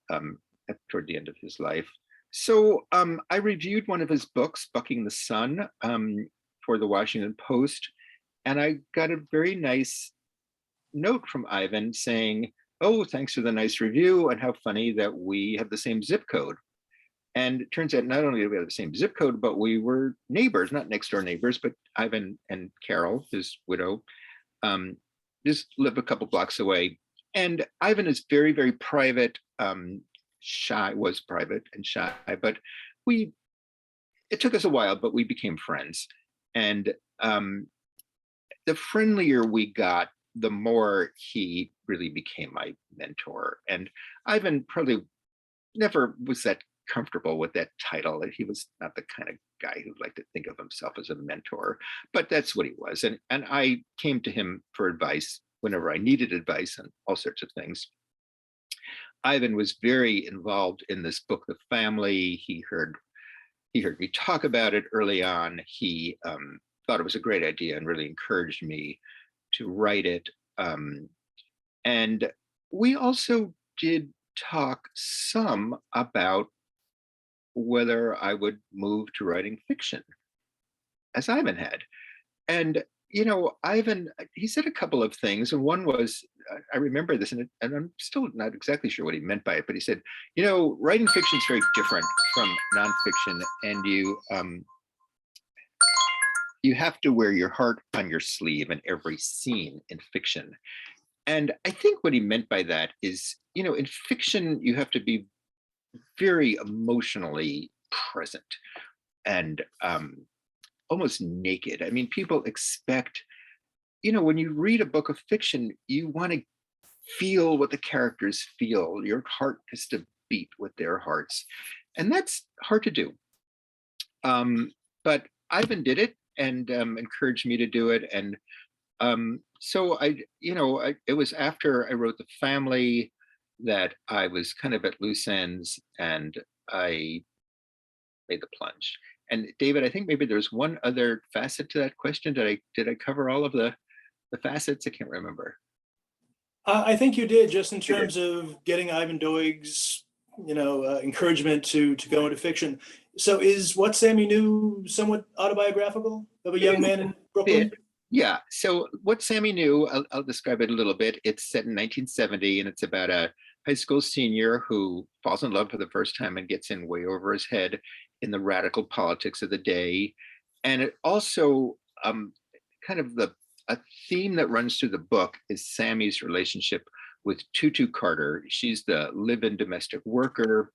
toward the end of his life. So I reviewed one of his books, Bucking the Sun, for the Washington Post. And I got a very nice note from Ivan saying, "Oh, thanks for the nice review, and how funny that we have the same zip code." And it turns out not only do we have the same zip code, but we were neighbors, not next door neighbors, but Ivan and Carol, his widow, just live a couple blocks away. And Ivan is very, very private, shy, was private and shy, but it took us a while, but we became friends. And the friendlier we got, the more he really became my mentor. And Ivan probably never was that comfortable with that title. He was not the kind of guy who liked to think of himself as a mentor, but that's what he was. And I came to him for advice whenever I needed advice on all sorts of things. Ivan was very involved in this book, The Family. He heard me talk about it early on. He thought it was a great idea and really encouraged me to write it. And we also did talk some about whether I would move to writing fiction, as Ivan had. And Ivan, he said a couple of things, and one was, I remember this, and I'm still not exactly sure what he meant by it, but he said, writing fiction is very different from nonfiction, and you have to wear your heart on your sleeve in every scene in fiction. And I think what he meant by that is, in fiction, you have to be very emotionally present and almost naked. I mean, people expect, when you read a book of fiction, you want to feel what the characters feel. Your heart has to beat with their hearts. And that's hard to do. But Ivan did it and encouraged me to do it. And so it was after I wrote The Family that I was kind of at loose ends, and I made the plunge. And David, I think maybe there's one other facet to that question. Did I cover all of the facets? I can't remember. I think you did, just in terms of getting Ivan Doig's, encouragement to go into fiction. So is What Sammy Knew somewhat autobiographical of a young man in Brooklyn? Yeah. So What Sammy Knew, I'll describe it a little bit. It's set in 1970, and it's about a high school senior who falls in love for the first time and gets in way over his head in the radical politics of the day. And it also kind of a theme that runs through the book is Sammy's relationship with Tutu Carter. She's the live-in domestic worker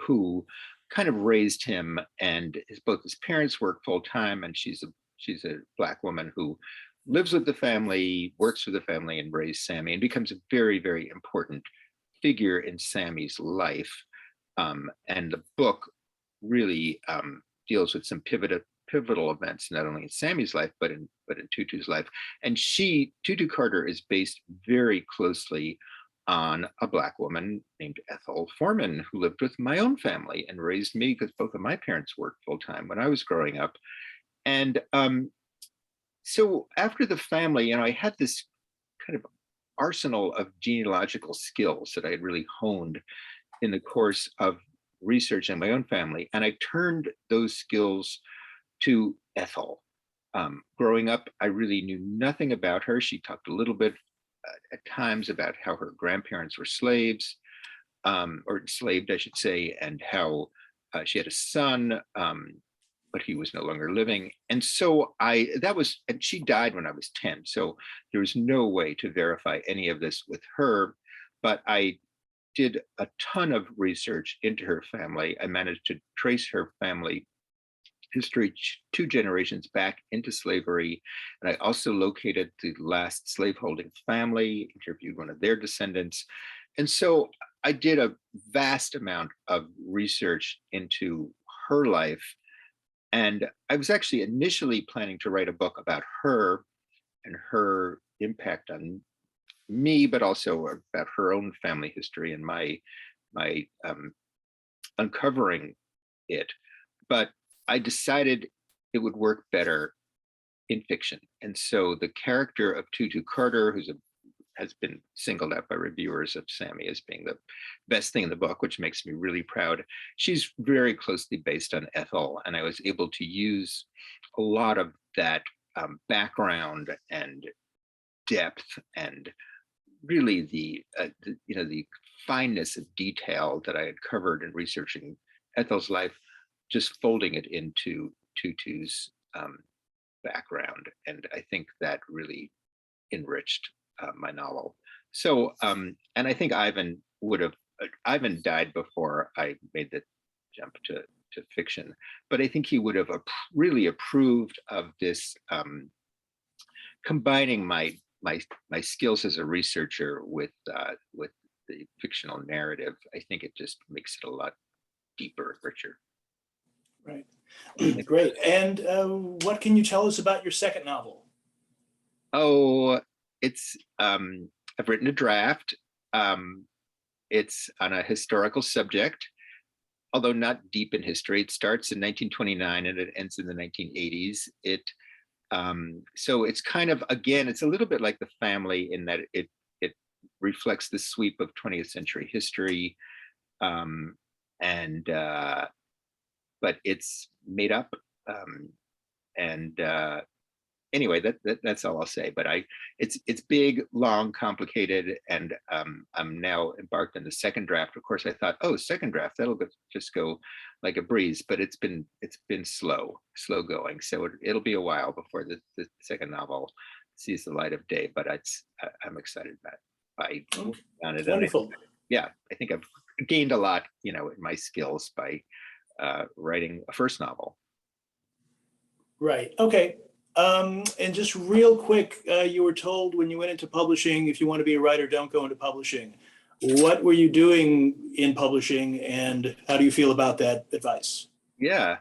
who kind of raised him, and both his parents work full-time, and she's a Black woman who lives with the family, works for the family, and raised Sammy, and becomes a very, very important figure in Sammy's life. And the book really deals with some pivotal events, not only in Sammy's life, but in Tutu's life. And Tutu Carter is based very closely on a Black woman named Ethel Foreman, who lived with my own family and raised me, because both of my parents worked full-time when I was growing up. And so after The Family, I had this kind of arsenal of genealogical skills that I had really honed in the course of research in my own family. And I turned those skills to Ethel. Growing up, I really knew nothing about her. She talked a little bit at times about how her grandparents were slaves, or enslaved, I should say, and how she had a son, but he was no longer living. And so and she died when I was 10. So there was no way to verify any of this with her, but I did a ton of research into her family. I managed to trace her family history 2 generations back into slavery. And I also located the last slaveholding family, interviewed one of their descendants. And so I did a vast amount of research into her life. And I was actually initially planning to write a book about her and her impact on me, but also about her own family history and my uncovering it. But I decided it would work better in fiction. And so the character of Tutu Carter, has been singled out by reviewers of Sammy as being the best thing in the book, which makes me really proud. She's very closely based on Ethel, and I was able to use a lot of that background and depth and really the fineness of detail that I had covered in researching Ethel's life, just folding it into Tutu's background. And I think that really enriched my novel. So, and I think Ivan died before I made the jump to fiction, but I think he would have really approved of this, combining my skills as a researcher with the fictional narrative. I think it just makes it a lot deeper, richer. Right. Great. And what can you tell us about your second novel? Oh, it's I've written a draft. It's on a historical subject, although not deep in history. It starts in 1929 and it ends in the 1980s. So it's kind of, again, it's a little bit like The Family in that it reflects the sweep of 20th century history, but it's made up. Anyway, that's all I'll say. But it's big, long, complicated, and I'm now embarked on the second draft. Of course, I thought, oh, second draft, that'll just go like a breeze. But it's been slow going. So it'll be a while before the second novel sees the light of day. But I'm excited about it. On it. Wonderful. Yeah, I think I've gained a lot, in my skills by writing a first novel. Right. Okay. And just real quick, you were told when you went into publishing, if you want to be a writer, don't go into publishing. What were you doing in publishing, and how do you feel about that advice? Yeah,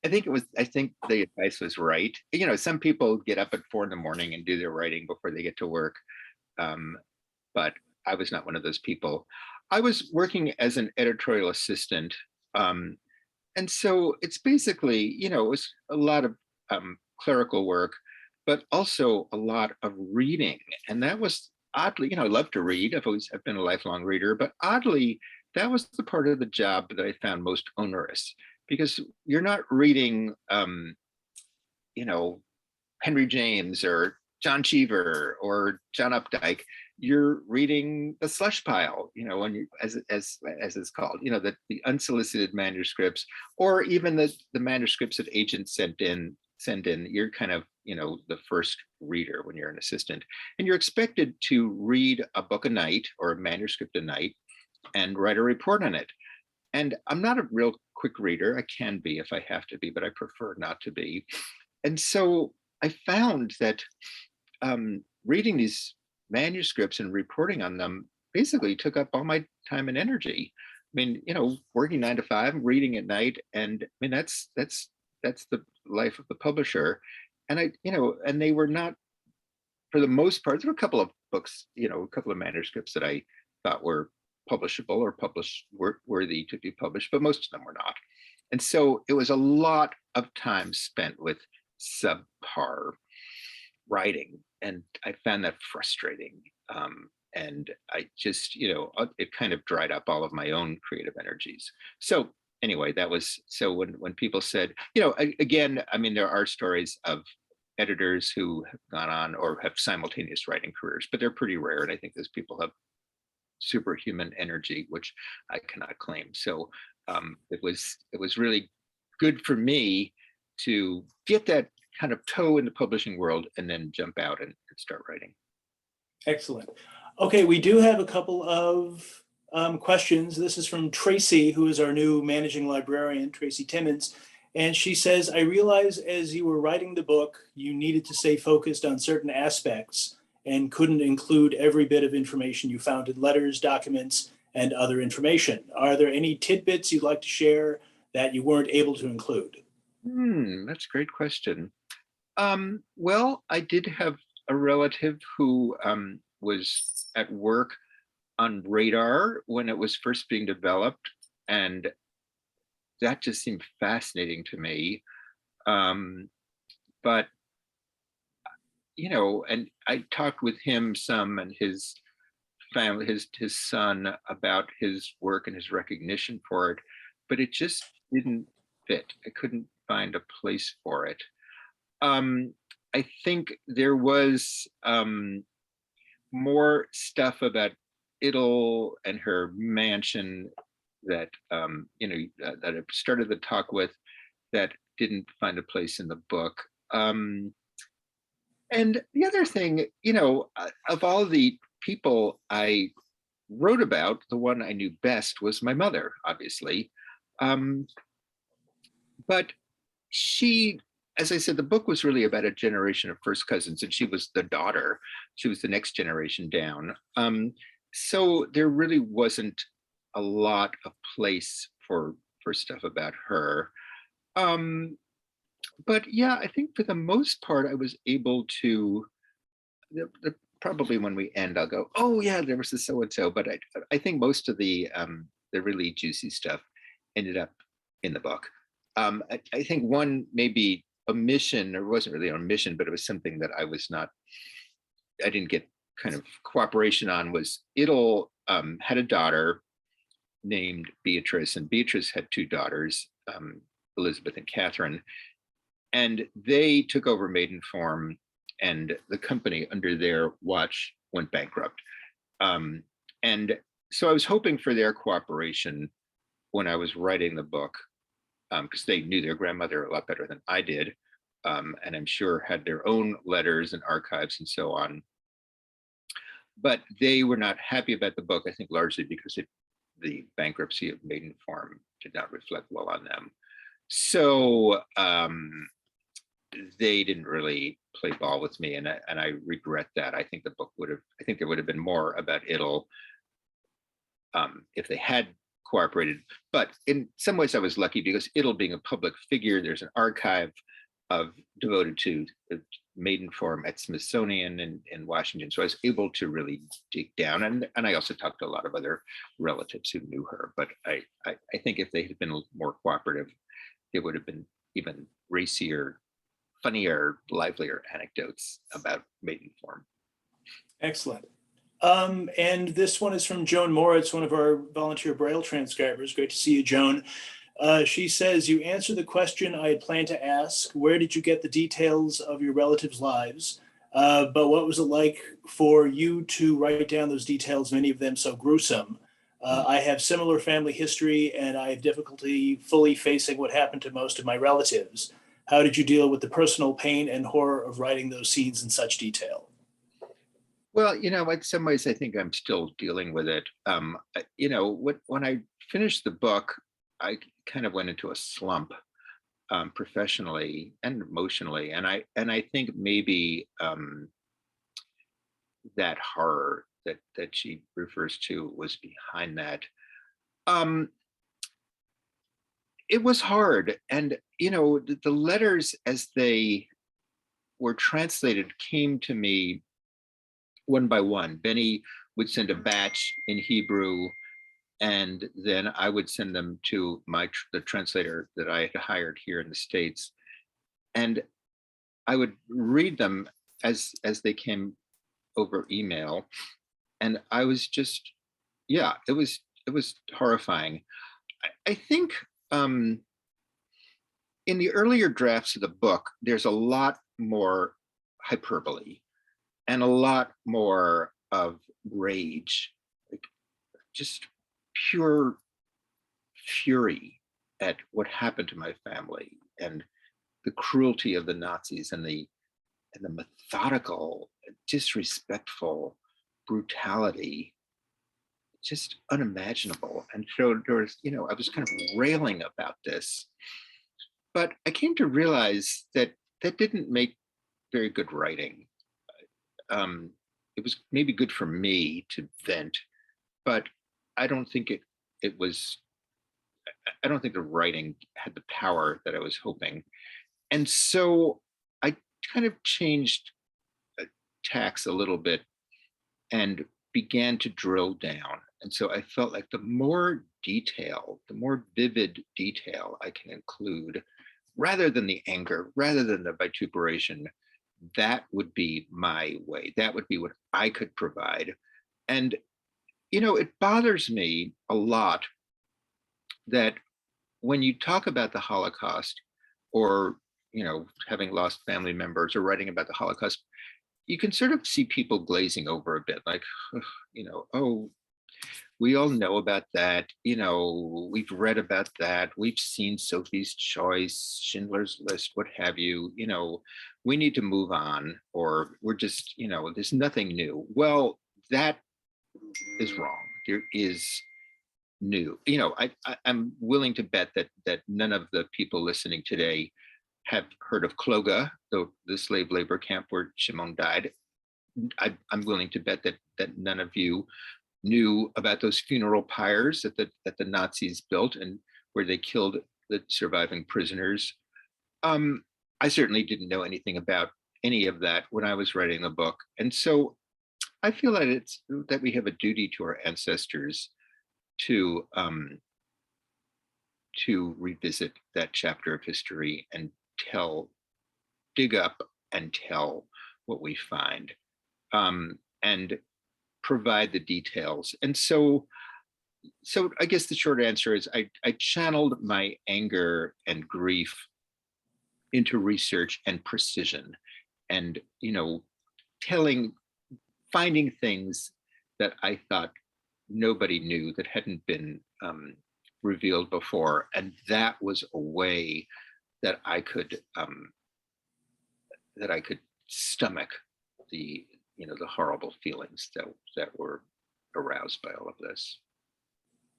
I think the advice was right. Some people get up at 4 a.m. and do their writing before they get to work. But I was not one of those people. I was working as an editorial assistant. And so it's basically, it was a lot of clerical work, but also a lot of reading. And that was oddly, I love to read. I've been a lifelong reader, but oddly, that was the part of the job that I found most onerous, because you're not reading, Henry James or John Cheever or John Updike. You're reading the slush pile, as it's called, the unsolicited manuscripts, or even the manuscripts that agents send in. You're kind of, the first reader when you're an assistant, and you're expected to read a book a night or a manuscript a night and write a report on it. And I'm not a real quick reader. I can be if I have to be, but I prefer not to be. And so I found that reading these manuscripts and reporting on them basically took up all my time and energy. I mean, working 9 to 5, reading at night, and I mean that's the life of the publisher. And and they were not, for the most part, there were a couple of books, a couple of manuscripts that I thought were publishable or worthy to be published, but most of them were not. And so it was a lot of time spent with subpar writing, and I found that frustrating. And I just, it kind of dried up all of my own creative energies. So anyway, so when people said, again, I mean, there are stories of editors who have gone on or have simultaneous writing careers, but they're pretty rare. And I think those people have superhuman energy, which I cannot claim. So it was really good for me to get that kind of toe in the publishing world and then jump out and start writing. Excellent. Okay, we do have a couple of questions. This is from Tracy, who is our new managing librarian, Tracy Timmons. And she says, I realize as you were writing the book, you needed to stay focused on certain aspects and couldn't include every bit of information you found in letters, documents, and other information. Are there any tidbits you'd like to share that you weren't able to include? That's a great question. Well, I did have a relative who was at work on radar when it was first being developed, and that just seemed fascinating to me. Um, but and I talked with him some and his family, his son, about his work and his recognition for it, but it just didn't fit. I couldn't find a place for it. Um, I think there was more stuff about Idle and her mansion that that I started the talk with that didn't find a place in the book. And the other thing, of all the people I wrote about, the one I knew best was my mother, obviously. Um, but she, as I said, the book was really about a generation of first cousins, and she was the daughter. She was the next generation down. So there really wasn't a lot of place for stuff about her. Um, but yeah, I think for the most part, I was able to. Probably when we end, I'll go, oh yeah, there was a so and so. But I think most of the really juicy stuff ended up in the book. I think one maybe omission, or wasn't really an omission, but it was something that I didn't get kind of cooperation on, was Idle had a daughter named Beatrice, and Beatrice had two daughters, Elizabeth and Catherine, and they took over Maidenform, and the company under their watch went bankrupt. And so I was hoping for their cooperation when I was writing the book, because they knew their grandmother a lot better than I did, and I'm sure had their own letters and archives and so on. But they were not happy about the book, I think largely because the bankruptcy of Maidenform did not reflect well on them. So they didn't really play ball with me, and I regret that. I think there would have been more about Idle if they had cooperated. But in some ways I was lucky, because Idle being a public figure, there's an archive devoted to Maidenform at Smithsonian in Washington. So I was able to really dig down, and I also talked to a lot of other relatives who knew her. But I think if they had been more cooperative, there would have been even racier, funnier, livelier anecdotes about Maidenform. Excellent. And this one is from Joan Moritz, one of our volunteer Braille transcribers. Great to see you, Joan. She says, you answered the question I had planned to ask. Where did you get the details of your relatives' lives? But what was it like for you to write down those details, many of them so gruesome? I have similar family history, and I have difficulty fully facing what happened to most of my relatives. How did you deal with the personal pain and horror of writing those scenes in such detail? Well, in some ways, I think I'm still dealing with it. When I finished the book, I kind of went into a slump, professionally and emotionally, and I think maybe that horror that she refers to was behind that. It was hard, and the letters as they were translated came to me one by one. Benny would send a batch in Hebrew, and then I would send them to the translator that I had hired here in the States, and I would read them as they came over email, and I was just, yeah, it was horrifying. I think in the earlier drafts of the book, there's a lot more hyperbole and a lot more of rage, like just pure fury at what happened to my family, and the cruelty of the Nazis, and the methodical, disrespectful brutality, just unimaginable. And so there was, I was kind of railing about this, but I came to realize that that didn't make very good writing. It was maybe good for me to vent, but I don't think it was I don't think the writing had the power that I was hoping. And so I kind of changed tacks a little bit and began to drill down. And so I felt like the more detail, the more vivid detail I can include, rather than the anger, rather than the vituperation, that would be my way. That would be what I could provide. And, it bothers me a lot that when you talk about the Holocaust or, having lost family members or writing about the Holocaust, you can sort of see people glazing over a bit like, oh, we all know about that. We've read about that. We've seen Sophie's Choice, Schindler's List, what have you. We need to move on, or we're just, there's nothing new. Well, that is wrong. There is new. I'm willing to bet that none of the people listening today have heard of Kloga, the slave labor camp where Shimon died. I'm willing to bet that none of you knew about those funeral pyres that the Nazis built and where they killed the surviving prisoners. I certainly didn't know anything about any of that when I was writing the book. And so I feel that we have a duty to our ancestors to revisit that chapter of history and dig up and tell what we find, and provide the details. And so I guess the short answer is I channeled my anger and grief into research and precision, and finding things that I thought nobody knew, that hadn't been revealed before. And that was a way that I could stomach the horrible feelings that were aroused by all of this.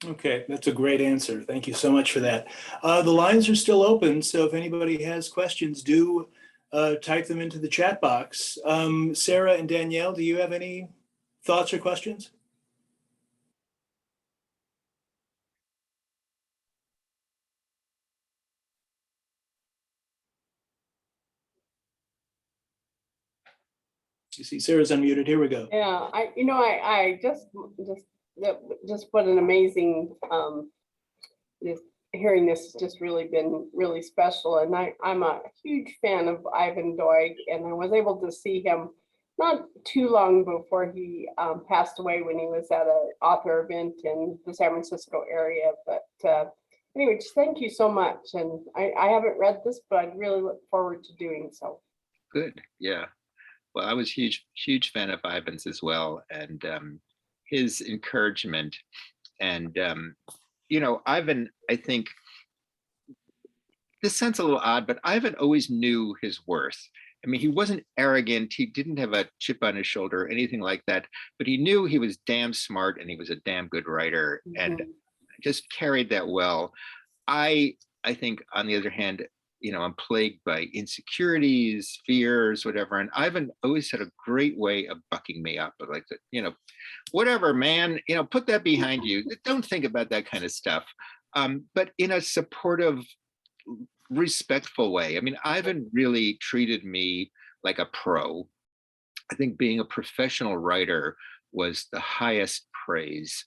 Okay, that's a great answer. Thank you so much for that. The lines are still open, so if anybody has questions, do type them into the chat box. Sarah and Danielle, do you have any thoughts or questions? You see Sarah's unmuted. Here we go. Yeah, I just what an amazing, hearing this has just really been really special. And I'm a huge fan of Ivan Doig, and I was able to see him not too long before he passed away, when he was at an author event in the San Francisco area. But anyway, just thank you so much. And I haven't read this, but I really look forward to doing so. Good. Yeah. Well, I was huge fan of Ivan's as well, and his encouragement. And Ivan, I think this sounds a little odd, but Ivan always knew his worth. I mean, he wasn't arrogant. He didn't have a chip on his shoulder or anything like that, but he knew he was damn smart and he was a damn good writer, and just carried that well. I think, on the other hand, I'm plagued by insecurities, fears, whatever. And Ivan always had a great way of bucking me up, like, whatever, man, put that behind you. Don't think about that kind of stuff. But in a supportive, respectful way. I mean, Ivan really treated me like a pro. I think being a professional writer was the highest praise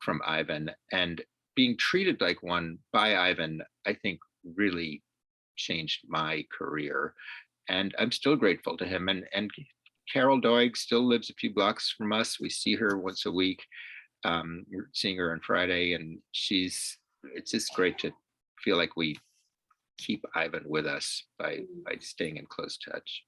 from Ivan, and being treated like one by Ivan, I think, really changed my career. And I'm still grateful to him. And Carol Doig still lives a few blocks from us. We see her once a week. We're seeing her on Friday, and it's just great to feel like we keep Ivan with us by staying in close touch.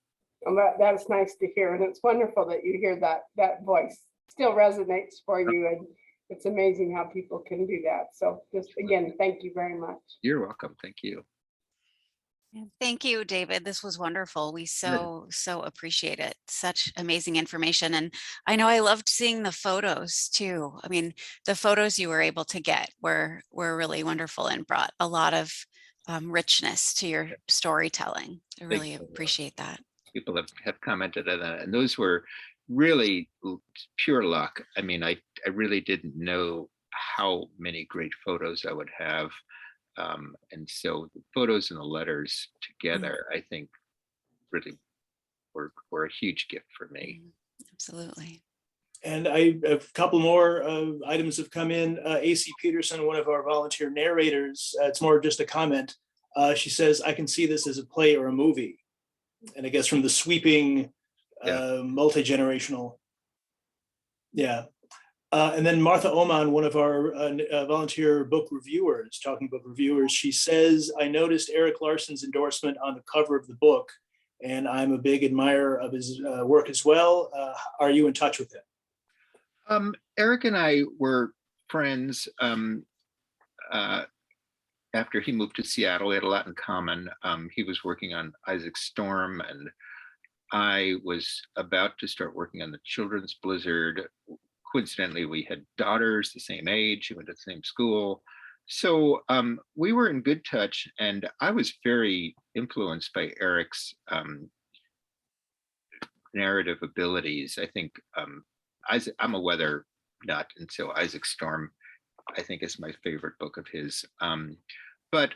Well, that's nice to hear. And it's wonderful that you hear that voice still resonates for you. And it's amazing how people can do that. So just again, thank you very much. You're welcome. Thank you. Thank you, David. This was wonderful. We so appreciate it. Such amazing information. And I know I loved seeing the photos too. I mean, the photos you were able to get were really wonderful and brought a lot of richness to your storytelling. I really appreciate that. People have commented on that, and those were really pure luck. I mean, I really didn't know how many great photos I would have. And so the photos and the letters together, I think really were a huge gift for me. Absolutely. And a couple more items have come in. AC Peterson, one of our volunteer narrators, it's more just a comment. She says, I can see this as a play or a movie. And I guess from the sweeping, multi-generational. Yeah. And then Martha Oman, one of our volunteer book reviewers, talking book reviewers, she says, I noticed Eric Larson's endorsement on the cover of the book, and I'm a big admirer of his work as well. Are you in touch with him? Eric and I were friends after he moved to Seattle. We had a lot in common. He was working on Isaac Storm, and I was about to start working on the Children's Blizzard. Coincidentally, we had daughters the same age. We went to the same school. So we were in good touch, and I was very influenced by Eric's narrative abilities. I think I'm a weather nut, and so Isaac Storm, I think, is my favorite book of his. But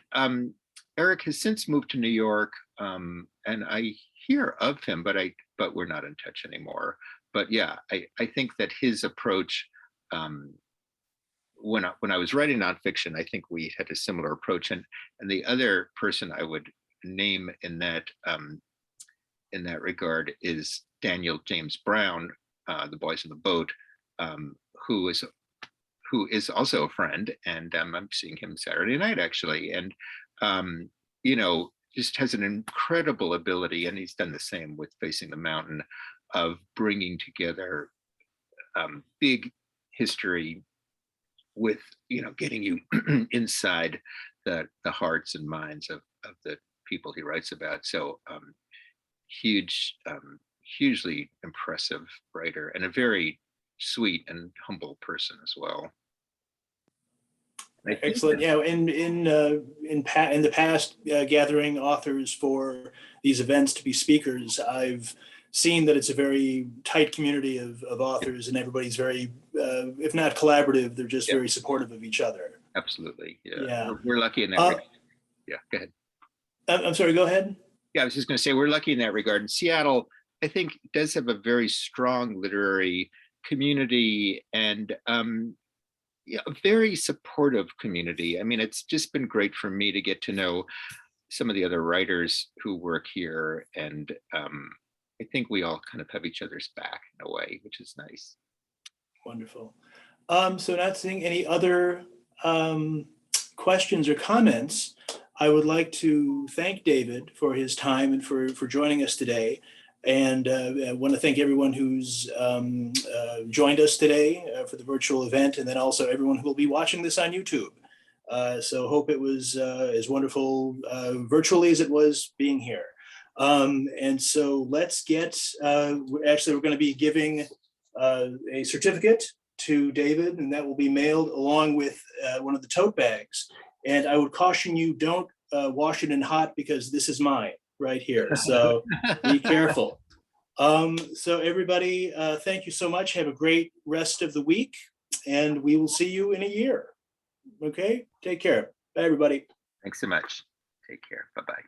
Eric has since moved to New York, and I hear of him, but we're not in touch anymore. But yeah, I think that his approach, when I was writing nonfiction, I think we had a similar approach. And the other person I would name in that regard is Daniel James Brown, The Boys in the Boat, who is also a friend, and I'm seeing him Saturday night actually, and just has an incredible ability, and he's done the same with Facing the Mountain, of bringing together big history with getting you inside the hearts and minds of the people he writes about. So hugely impressive writer, and a very sweet and humble person as well. Excellent. Yeah, in the past, gathering authors for these events to be speakers, I've seen that it's a very tight community of authors, and everybody's very, if not collaborative, they're just very supportive of each other. Absolutely. Yeah. We're lucky in that regard. Yeah, go ahead. I'm sorry, go ahead. Yeah, I was just going to say we're lucky in that regard. And Seattle, I think, does have a very strong literary community, and a very supportive community. I mean, it's just been great for me to get to know some of the other writers who work here, and I think we all kind of have each other's back in a way, which is nice. Wonderful. So not seeing any other questions or comments, I would like to thank David for his time and for joining us today. And I want to thank everyone who's joined us today for the virtual event, and then also everyone who will be watching this on YouTube. So hope it was as wonderful virtually as it was being here. And so let's get, actually, we're going to be giving a certificate to David, and that will be mailed along with one of the tote bags. And I would caution you, don't wash it in hot, because this is mine right here. So be careful. So everybody, thank you so much. Have a great rest of the week, and we will see you in a year. Okay, take care. Bye, everybody. Thanks so much. Take care. Bye-bye.